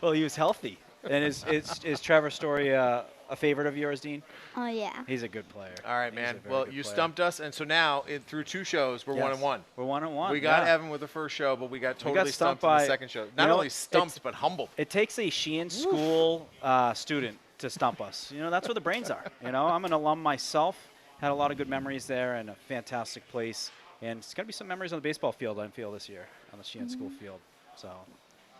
Well, he was healthy. And is Trevor Story a favorite of yours, Dean? Oh, yeah. He's a good player. All right, man. Well, you stumped us, and so now through 2 shows, we're 1-1. We're 1-1. We got Evan with the first show, but we got totally stumped in the second show. Not only stumped, but humbled. It takes a Sheehan School student to stump us. That's where the brains are. I'm an alum myself. Had a lot of good memories there and a fantastic place. And it's going to be some memories on the baseball field, I feel, this year on the Sheehan School field. So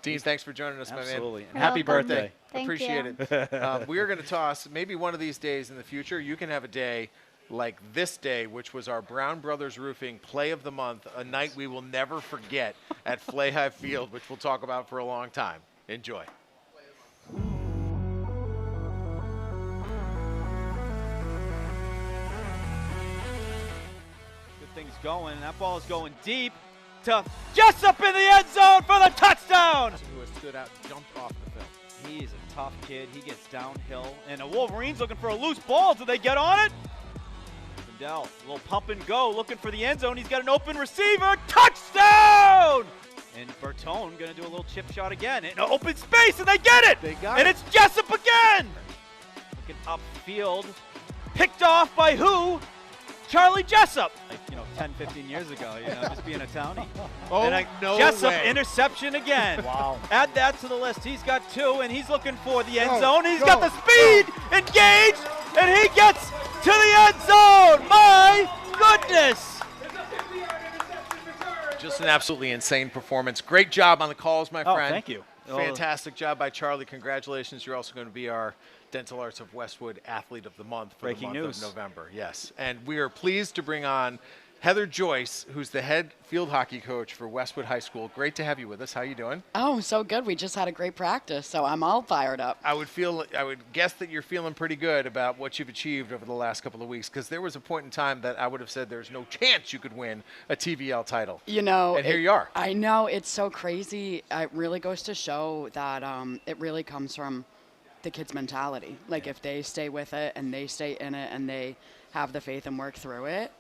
Dean, thanks for joining us, my man. Absolutely. And happy birthday. Appreciate it. We are going to toss, maybe one of these days in the future, you can have a day like this day, which was our Brown Brothers Roofing Play of the Month, a night we will never forget at Flahive Field, which we'll talk about for a long time. Enjoy. Good things going. That ball is going deep to Jessup in the end zone for the touchdown. Who has stood out and jumped off the film. He's a tough kid. He gets downhill. And the Wolverines looking for a loose ball. Do they get on it? Lindell, a little pump and go, looking for the end zone. He's got an open receiver. Touchdown! And Bertone going to do a little chip shot again. In open space, and they get it! They got and it. It's Jessup again! Looking upfield. Picked off by who? Charlie Jessup. Like, 10, 15 years ago, just being a townie. Oh, and no Jessup way. Interception again. Wow. Add that to the list. He's got 2, and he's looking for the end Go, zone. He's go, got the speed, engaged, and he gets to the end zone. My goodness. Just an absolutely insane performance. Great job on the calls, my friend. Thank you. Fantastic job by Charlie. Congratulations. You're also going to be our Dental Arts of Westwood Athlete of the Month for Breaking the month news. of November. Yes. And we are pleased to bring on Heather Joyce, who's the head field hockey coach for Westwood High School. Great to have you with us. How you doing? Oh, so good. We just had a great practice, so I'm all fired up. I would guess that you're feeling pretty good about what you've achieved over the last couple of weeks, because there was a point in time that I would have said there's no chance you could win a TVL title. And here you are. I know. It's so crazy. It really goes to show that it really comes from the kids' mentality. Like, if they stay with it and they stay in it and they have the faith and work through it,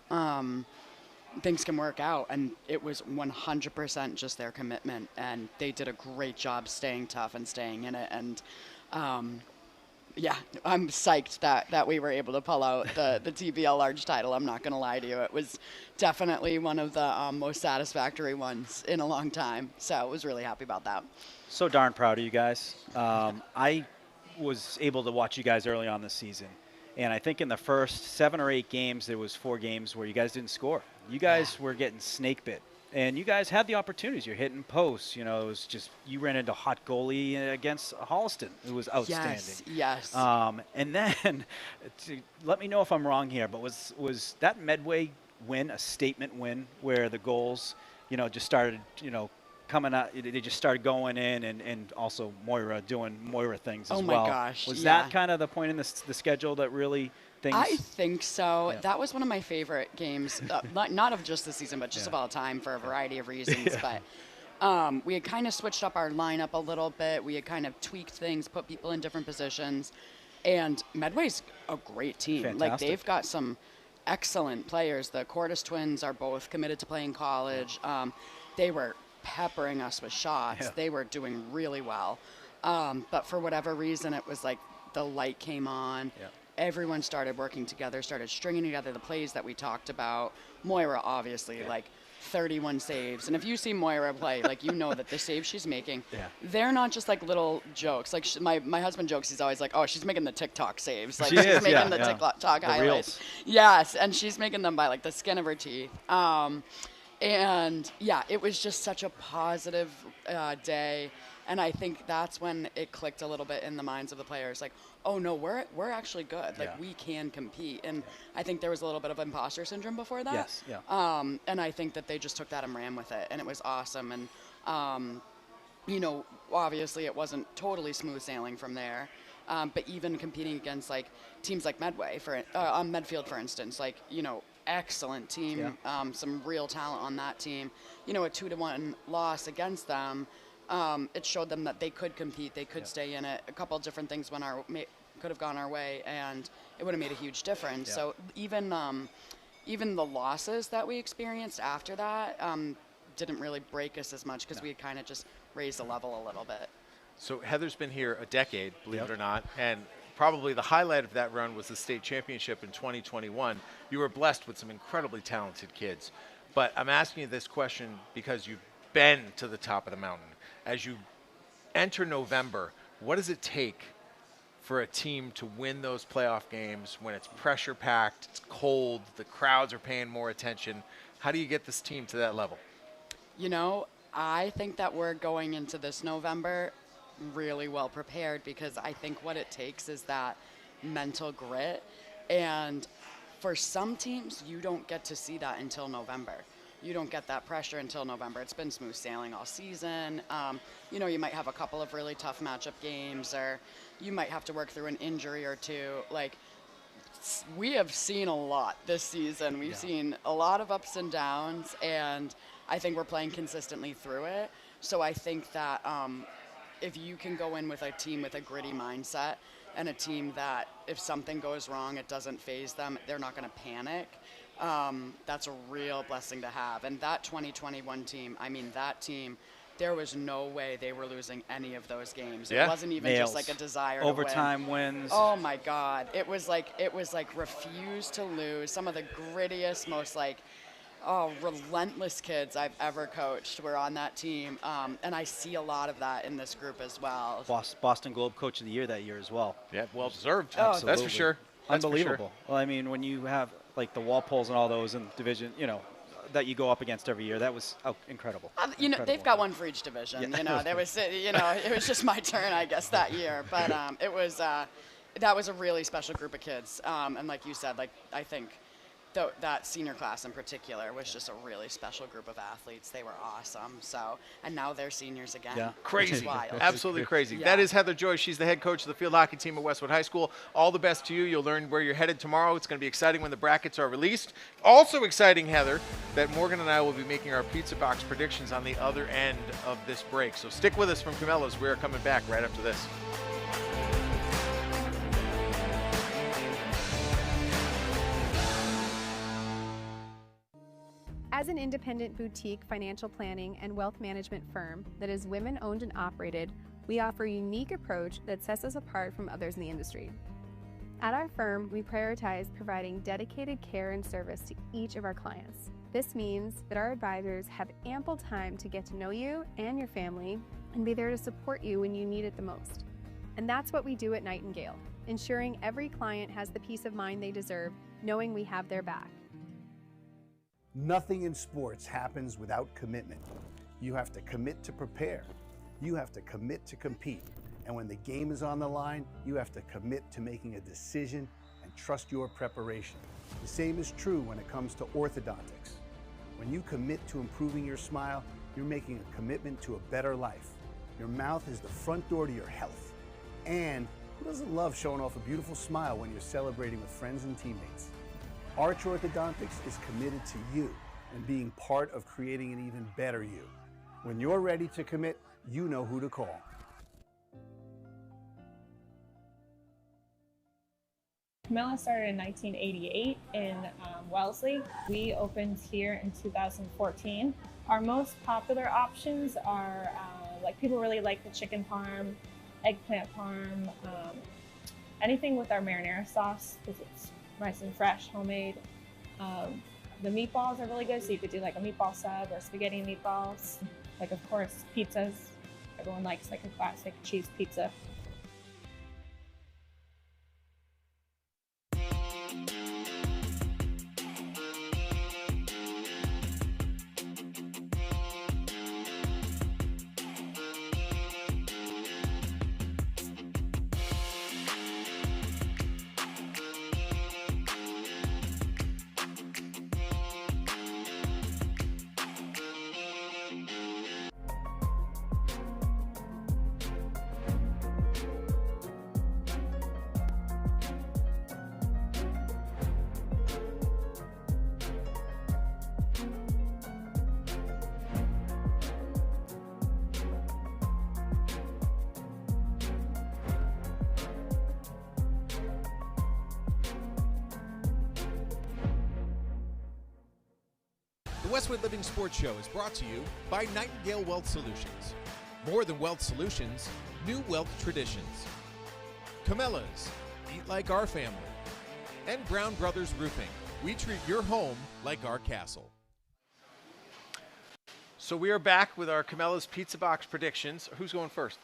things can work out. And it was 100% just their commitment, and they did a great job staying tough and staying in it. And yeah, I'm psyched that we were able to pull out the TBL large title. I'm not going to lie to you. It was definitely one of the most satisfactory ones in a long time. So I was really happy about that. So darn proud of you guys. I was able to watch you guys early on this season. And I think in the first 7 or 8 games, there was 4 games where you guys didn't score. You guys were getting snake bit. And you guys had the opportunities. You're hitting posts. It was just, you ran into hot goalie against Holliston. It was outstanding. Yes. And then, let me know if I'm wrong here, but was that Medway win a statement win where the goals, just started, coming out, they just started going in, and also Moira doing Moira things as well. Oh my gosh. Was that kind of the point in the schedule that really things? I think so. Yeah. That was one of my favorite games, not of just the season, but just of all time for a variety of reasons. But we had kind of switched up our lineup a little bit. We had kind of tweaked things, put people in different positions. And Medway's a great team. Fantastic. Like, they've got some excellent players. The Cordes twins are both committed to playing college. They were peppering us with shots. Yeah. They were doing really well. But for whatever reason, it was like the light came on. Yeah. Everyone started working together, started stringing together the plays that we talked about. Moira, obviously, like 31 saves. And if you see Moira play, like, that the saves she's making, they're not just like little jokes. Like, my husband jokes, he's always like, oh, she's making the TikTok saves. Like, she's making the TikTok highlights. Reels. Yes, and she's making them by like the skin of her teeth. And yeah, it was just such a positive day. And I think that's when it clicked a little bit in the minds of the players. Like, oh no, we're actually good. Like, we can compete. And I think there was a little bit of imposter syndrome before that. Yes, yeah. And I think that they just took that and ran with it, and it was awesome. And obviously it wasn't totally smooth sailing from there. But even competing against like teams like Medway on Medfield, for instance, like, excellent team, some real talent on that team. A 2-1 loss against them. It showed them that they could compete, they could stay in it. A couple of different things could have gone our way, and it would have made a huge difference. So even the losses that we experienced after that didn't really break us as much, because we had kind of just raised the level a little bit. So Heather's been here a decade, believe it or not, and probably the highlight of that run was the state championship in 2021. You were blessed with some incredibly talented kids. But I'm asking you this question because you've been to the top of the mountain. As you enter November, what does it take for a team to win those playoff games when it's pressure-packed, it's cold, the crowds are paying more attention? How do you get this team to that level? I think that we're going into this November really well prepared, because I think what it takes is that mental grit. And for some teams, you don't get to see that until November. You don't get that pressure until November. It's been smooth sailing all season. You might have a couple of really tough matchup games, or you might have to work through an injury or two. Like, we have seen a lot this season. We've seen a lot of ups and downs, and I think we're playing consistently through it. So I think that if you can go in with a team with a gritty mindset, and a team that if something goes wrong, it doesn't faze them, they're not going to panic, that's a real blessing to have. And that 2021 team, that team, there was no way they were losing any of those games. Yeah. It wasn't even Nails. just like a desire Overtime to win. wins. Oh my God. It was like refuse to lose. Some of the grittiest, most relentless kids I've ever coached were on that team. And I see a lot of that in this group as well. Boston Globe Coach of the Year that year as well. Yeah, well deserved. Oh, that's for sure. That's Unbelievable. For sure. Well, when you have like the Walpoles and all those in division, that you go up against every year, that was incredible. They've got one for each division. Yeah. There was, it was just my turn, I guess, that year. But that was a really special group of kids. And like you said, I think that senior class in particular was just a really special group of athletes. They were awesome. So, and now they're seniors again. Yeah. Crazy. Wild. Absolutely crazy. Yeah. That is Heather Joyce. She's the head coach of the field hockey team at Westwood High School. All the best to you. You'll learn where you're headed tomorrow. It's going to be exciting when the brackets are released. Also exciting, Heather, that Morgan and I will be making our pizza box predictions on the other end of this break. So stick with us from Camellas. We're coming back right after this. As an independent boutique financial planning and wealth management firm that is women-owned and operated, we offer a unique approach that sets us apart from others in the industry. At our firm, we prioritize providing dedicated care and service to each of our clients. This means that our advisors have ample time to get to know you and your family and be there to support you when you need it the most. And that's what we do at Nightingale, ensuring every client has the peace of mind they deserve, knowing we have their back. Nothing in sports happens without commitment. You have to commit to prepare. You have to commit to compete. And when the game is on the line, you have to commit to making a decision and trust your preparation. The same is true when it comes to orthodontics. When you commit to improving your smile, you're making a commitment to a better life. Your mouth is the front door to your health. And who doesn't love showing off a beautiful smile when you're celebrating with friends and teammates? Arch Orthodontics is committed to you and being part of creating an even better you. When you're ready to commit, you know who to call. Camilla started in 1988 in Wellesley. We opened here in 2014. Our most popular options are people really like the chicken parm, eggplant parm, anything with our marinara sauce because it's nice and fresh, homemade. The meatballs are really good, so you could do like a meatball sub or spaghetti meatballs. Of course, pizzas. Everyone likes a classic cheese pizza. The Westwood Living Sports Show is brought to you by Nightingale Wealth Solutions. More than wealth solutions, new wealth traditions. Camellas, eat like our family. And Brown Brothers Roofing. We treat your home like our castle. So we are back with our Camellas Pizza Box predictions. Who's going first?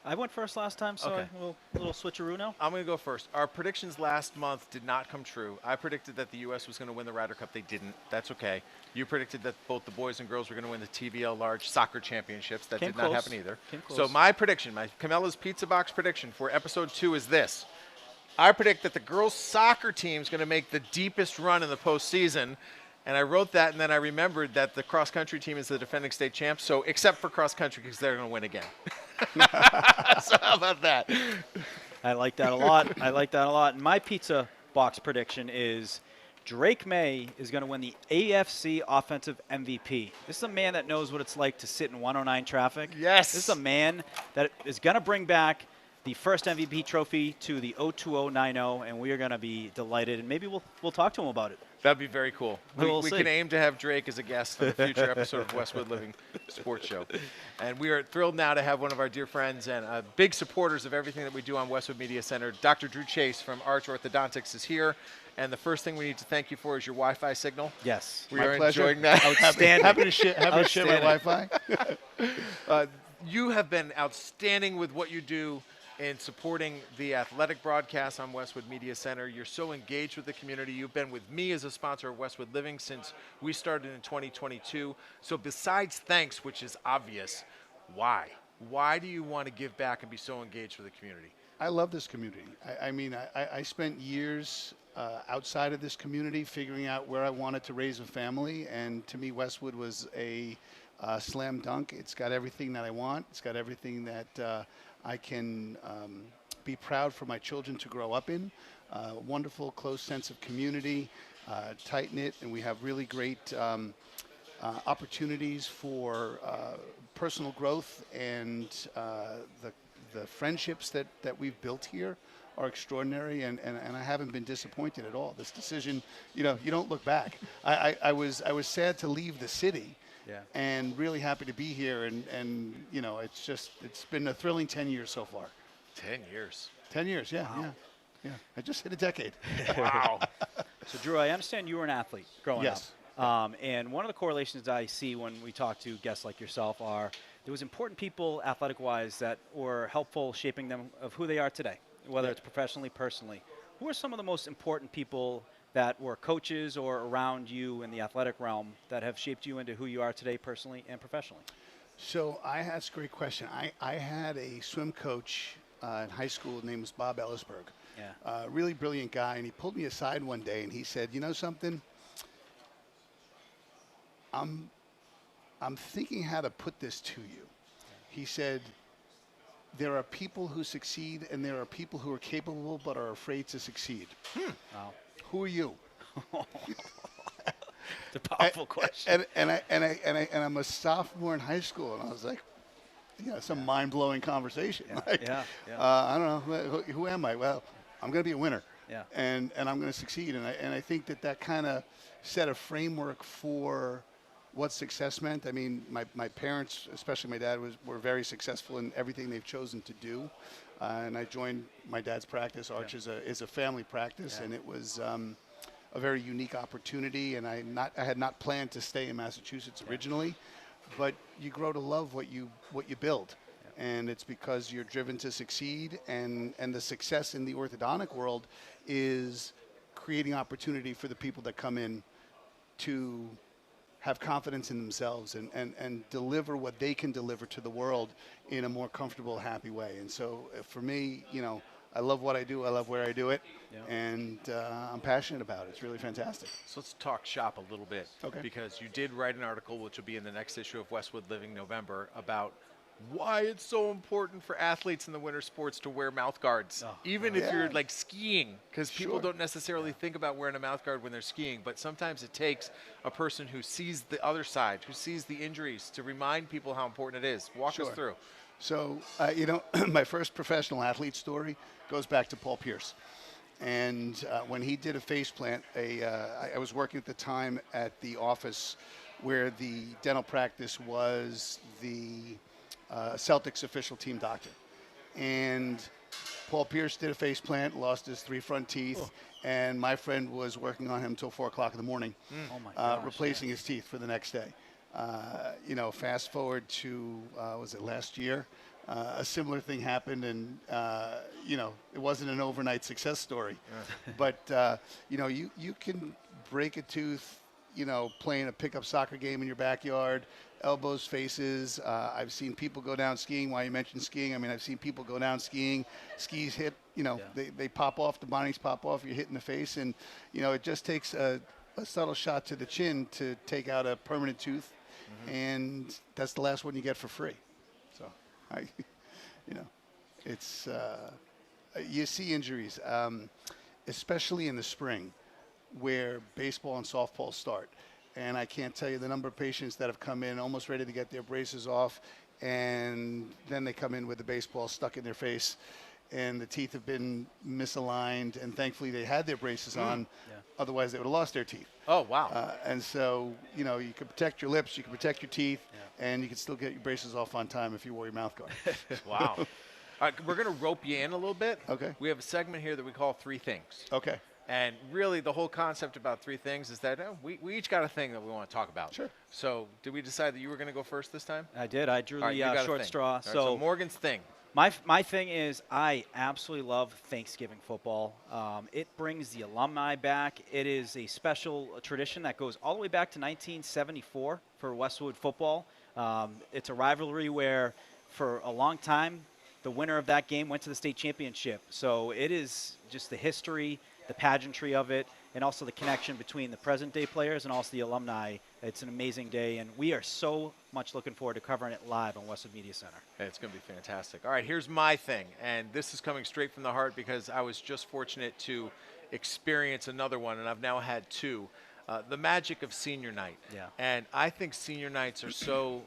I went first last time, so Okay. a little switcheroo now. I'm going to go first. Our predictions last month did not come true. I predicted that the U.S. was going to win the Ryder Cup. They didn't. That's okay. You predicted that both the boys and girls were going to win the TVL Large Soccer Championships. That Came did not close. happen either. Came So close. my prediction, my Camella's Pizza Box prediction for episode 2 is this. I predict that the girls' soccer team is going to make the deepest run in the postseason. And I wrote that, and then I remembered that the cross-country team is the defending state champs, so except for cross-country because they're going to win again. So how about that? I like that a lot. I like that a lot. And my pizza box prediction is Drake May is going to win the AFC Offensive MVP. This is a man that knows what it's like to sit in 109 traffic. Yes. This is a man that is going to bring back the first MVP trophy to the 02090, and we are going to be delighted. And maybe we'll talk to him about it. That'd be very cool. We'll We see. can aim to have Drake as a guest on a future episode of Westwood Living Sports Show. And we are thrilled now to have one of our dear friends and big supporters of everything that we do on Westwood Media Center. Dr. Drew Chase from Arch Orthodontics is here. And the first thing we need to thank you for is your Wi-Fi signal. Yes. We My are pleasure. enjoying that. Outstanding. Happy to share my Wi-Fi. You have been outstanding with what you do in supporting the athletic broadcast on Westwood Media Center. You're so engaged with the community. You've been with me as a sponsor of Westwood Living since we started in 2022. So besides thanks, which is obvious, why? Why do you want to give back and be so engaged with the community? I love this community. I spent years outside of this community figuring out where I wanted to raise a family, and to me, Westwood was a slam dunk. It's got everything that I want. It's got everything that I can be proud for my children to grow up in. Wonderful, close sense of community, tight-knit, and we have really great opportunities for personal growth, and the friendships that we've built here are extraordinary, and I haven't been disappointed at all. This decision, you don't look back. I was sad to leave the city. Yeah. And really happy to be here, and it's been a thrilling 10 years so far. 10 years. 10 years, yeah, Wow. yeah. I just hit a decade. Wow. So, Drew, I understand you were an athlete growing Yes. up. And one of the correlations I see when we talk to guests like yourself are there was important people, athletic-wise, that were helpful shaping them of who they are today, whether it's professionally, personally. Who are some of the most important people that were coaches or around you in the athletic realm that have shaped you into who you are today personally and professionally? So that's a great question. I had a swim coach in high school. His name was Bob Ellisberg. Yeah. Really brilliant guy. And he pulled me aside one day and he said, you know something? I'm thinking how to put this to you. He said, there are people who succeed and there are people who are capable but are afraid to succeed. Wow. Who are you? It's a powerful question. And I'm a sophomore in high school, and I was like, some mind-blowing conversation. Yeah, Like, yeah. I don't know, who am I? Well, I'm going to be a winner. Yeah. And I'm going to succeed. And I think that kind of set a framework for what success meant. I mean, my parents, especially my dad, were very successful in everything they've chosen to do. And I joined my dad's practice. Arch is a family practice, and it was a very unique opportunity. And I had not planned to stay in Massachusetts originally, but you grow to love what you build, and it's because you're driven to succeed. And the success in the orthodontic world is creating opportunity for the people that come in to have confidence in themselves and deliver what they can deliver to the world in a more comfortable, happy way. And so for me, I love what I do. I love where I do it. And I'm passionate about it. It's really fantastic. So let's talk shop a little bit. Okay. Because you did write an article, which will be in the next issue of Westwood Living November, about why it's so important for athletes in the winter sports to wear mouth guards, even if you're like skiing, because people don't necessarily think about wearing a mouth guard when they're skiing, but sometimes it takes a person who sees the other side, who sees the injuries, to remind people how important it is. Walk us through. So, my first professional athlete story goes back to Paul Pierce. And when he did a face plant, I was working at the time at the office where the dental practice was the Celtics official team doctor. And Paul Pierce did a face plant, lost his 3 front teeth, and my friend was working on him until 4 o'clock in the morning, replacing his teeth for the next day. Fast forward to, was it last year? a similar thing happened, and it wasn't an overnight success story. But you can break a tooth, playing a pickup soccer game in your backyard, elbows, faces. I've seen people go down skiing. While you mentioned skiing, I mean, I've seen people go down skiing. Skis hit, they pop off, the bindings pop off, you're hit in the face, and it just takes a subtle shot to the chin to take out a permanent tooth, and that's the last one you get for free. So, it's you see injuries, especially in the spring, where baseball and softball start. And I can't tell you the number of patients that have come in almost ready to get their braces off, and then they come in with the baseball stuck in their face, and the teeth have been misaligned, and thankfully they had their braces on. Otherwise, they would have lost their teeth. Oh, wow. And so, you can protect your lips, you can protect your teeth, and you can still get your braces off on time if you wore your mouth guard. Wow. All right, we're going to rope you in a little bit. Okay. We have a segment here that we call Three Things. Okay. And really, the whole concept about Three Things is that we each got a thing that we want to talk about. Sure. So, did we decide that you were going to go first this time? I did. I drew the short straw. Right, so Morgan's thing. My thing is I absolutely love Thanksgiving football. It brings the alumni back. It is a special tradition that goes all the way back to 1974 for Westwood football. It's a rivalry where, for a long time, the winner of that game went to the state championship. So it is just the history, the pageantry of it, and also the connection between the present-day players and also the alumni. It's an amazing day, and we are so much looking forward to covering it live on Westwood Media Center. It's going to be fantastic. All right, here's my thing, and this is coming straight from the heart because I was just fortunate to experience another one, and I've now had two. The magic of senior night. Yeah. And I think senior nights are so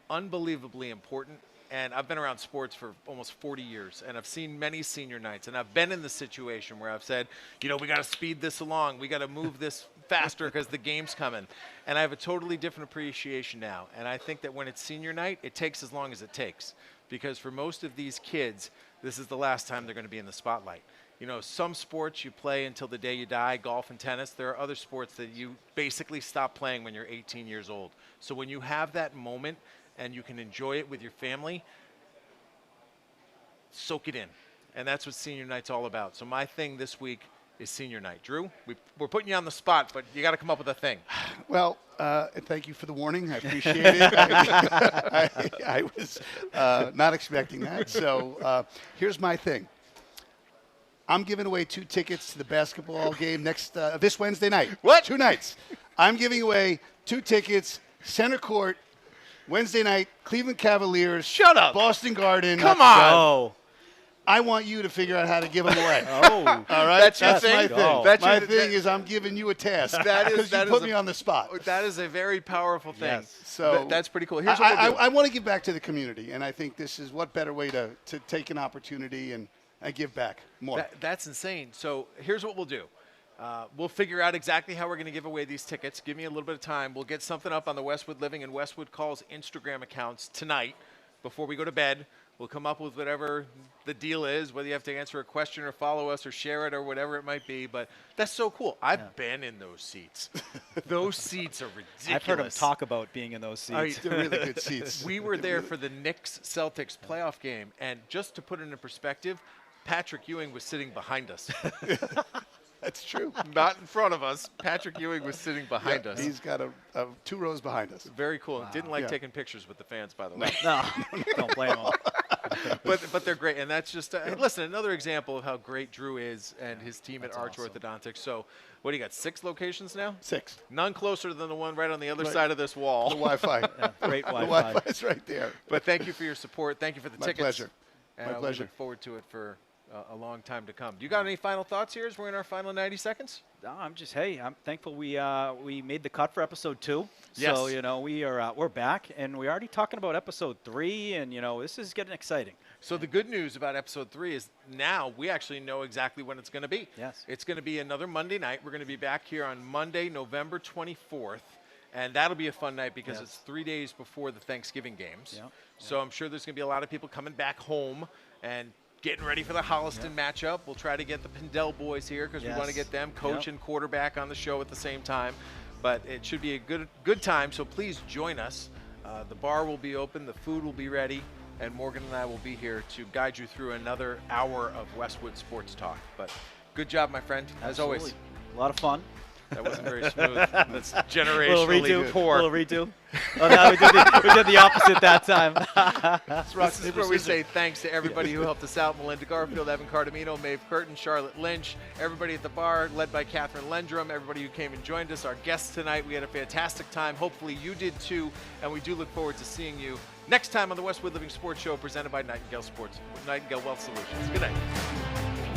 unbelievably important. And I've been around sports for almost 40 years, and I've seen many senior nights, and I've been in the situation where I've said, we got to speed this along. We got to move this faster because the game's coming. And I have a totally different appreciation now. And I think that when it's senior night, it takes as long as it takes, because for most of these kids, this is the last time they're going to be in the spotlight. Some sports you play until the day you die, golf and tennis. There are other sports that you basically stop playing when you're 18 years old. So when you have that moment and you can enjoy it with your family, soak it in. And that's what senior night's all about. So my thing this week is senior night. Drew, we're putting you on the spot, but you got to come up with a thing. Well, thank you for the warning. I appreciate it. I was not expecting that. So here's my thing. I'm giving away 2 tickets to the basketball game this Wednesday night. What? 2 nights. I'm giving away 2 tickets, center court, Wednesday night, Cleveland Cavaliers. Shut up. Boston Garden. Come on. Oh. I want you to figure out how to give them away. Oh. All right? That's your my thing? thing. Oh. My thing is I'm giving you a task. Because you put me on the spot. That is a very powerful thing. Yes. So that's pretty cool. Here's what we'll do. I want to give back to the community, and I think this is what better way to take an opportunity and give back more. That's insane. So here's what we'll do. We'll figure out exactly how we're going to give away these tickets. Give me a little bit of time. We'll get something up on the Westwood Living and Westwood Calls Instagram accounts tonight before we go to bed. We'll come up with whatever the deal is, whether you have to answer a question or follow us or share it or whatever it might be. But that's so cool. I've been in those seats. Those seats are ridiculous. I've heard him talk about being in those seats. They're really good seats. We were there for the Knicks-Celtics playoff game, and just to put it in perspective, Patrick Ewing was sitting behind us. That's true. Not in front of us. Patrick Ewing was sitting behind us. He's got 2 rows behind us. Very cool. Wow. Didn't like taking pictures with the fans, by the way. No, don't blame him. But they're great, and that's just listen, another example of how great Drew is and his team at Arch Orthodontics. So, what do you got? 6 locations now? 6. None closer than the one right on the other side of this wall. The Wi-Fi. Great Wi-Fi. The Wi-Fi is right there. But thank you for your support. Thank you for the tickets. My pleasure. And My pleasure. We look forward to it for a long time to come. Do you got any final thoughts here as we're in our final 90 seconds? No, I'm thankful we made the cut for episode 2. Yes. So, we're back, and we're already talking about episode 3, and, this is getting exciting. So the good news about episode 3 is now we actually know exactly when it's going to be. Yes. It's going to be another Monday night. We're going to be back here on Monday, November 24th. And that'll be a fun night because it's 3 days before the Thanksgiving games. Yep. So I'm sure there's going to be a lot of people coming back home and getting ready for the Holliston matchup. We'll try to get the Pindell boys here because we want to get them coach and quarterback on the show at the same time. But it should be a good time, so please join us. The bar will be open. The food will be ready. and Morgan and I will be here to guide you through another hour of Westwood Sports Talk. But good job, my friend, as always. A lot of fun. That wasn't very smooth. That's generationally poor. Little redo. Oh, no, we did the opposite that time. This is where we say thanks to everybody who helped us out. Melinda Garfield, Evan Cardamino, Maeve Curtin, Charlotte Lynch, everybody at the bar, led by Catherine Lendrum, everybody who came and joined us, our guests tonight. We had a fantastic time. Hopefully you did too, and we do look forward to seeing you next time on the Westwood Living Sports Show presented by Nightingale Wealth Solutions. Good night.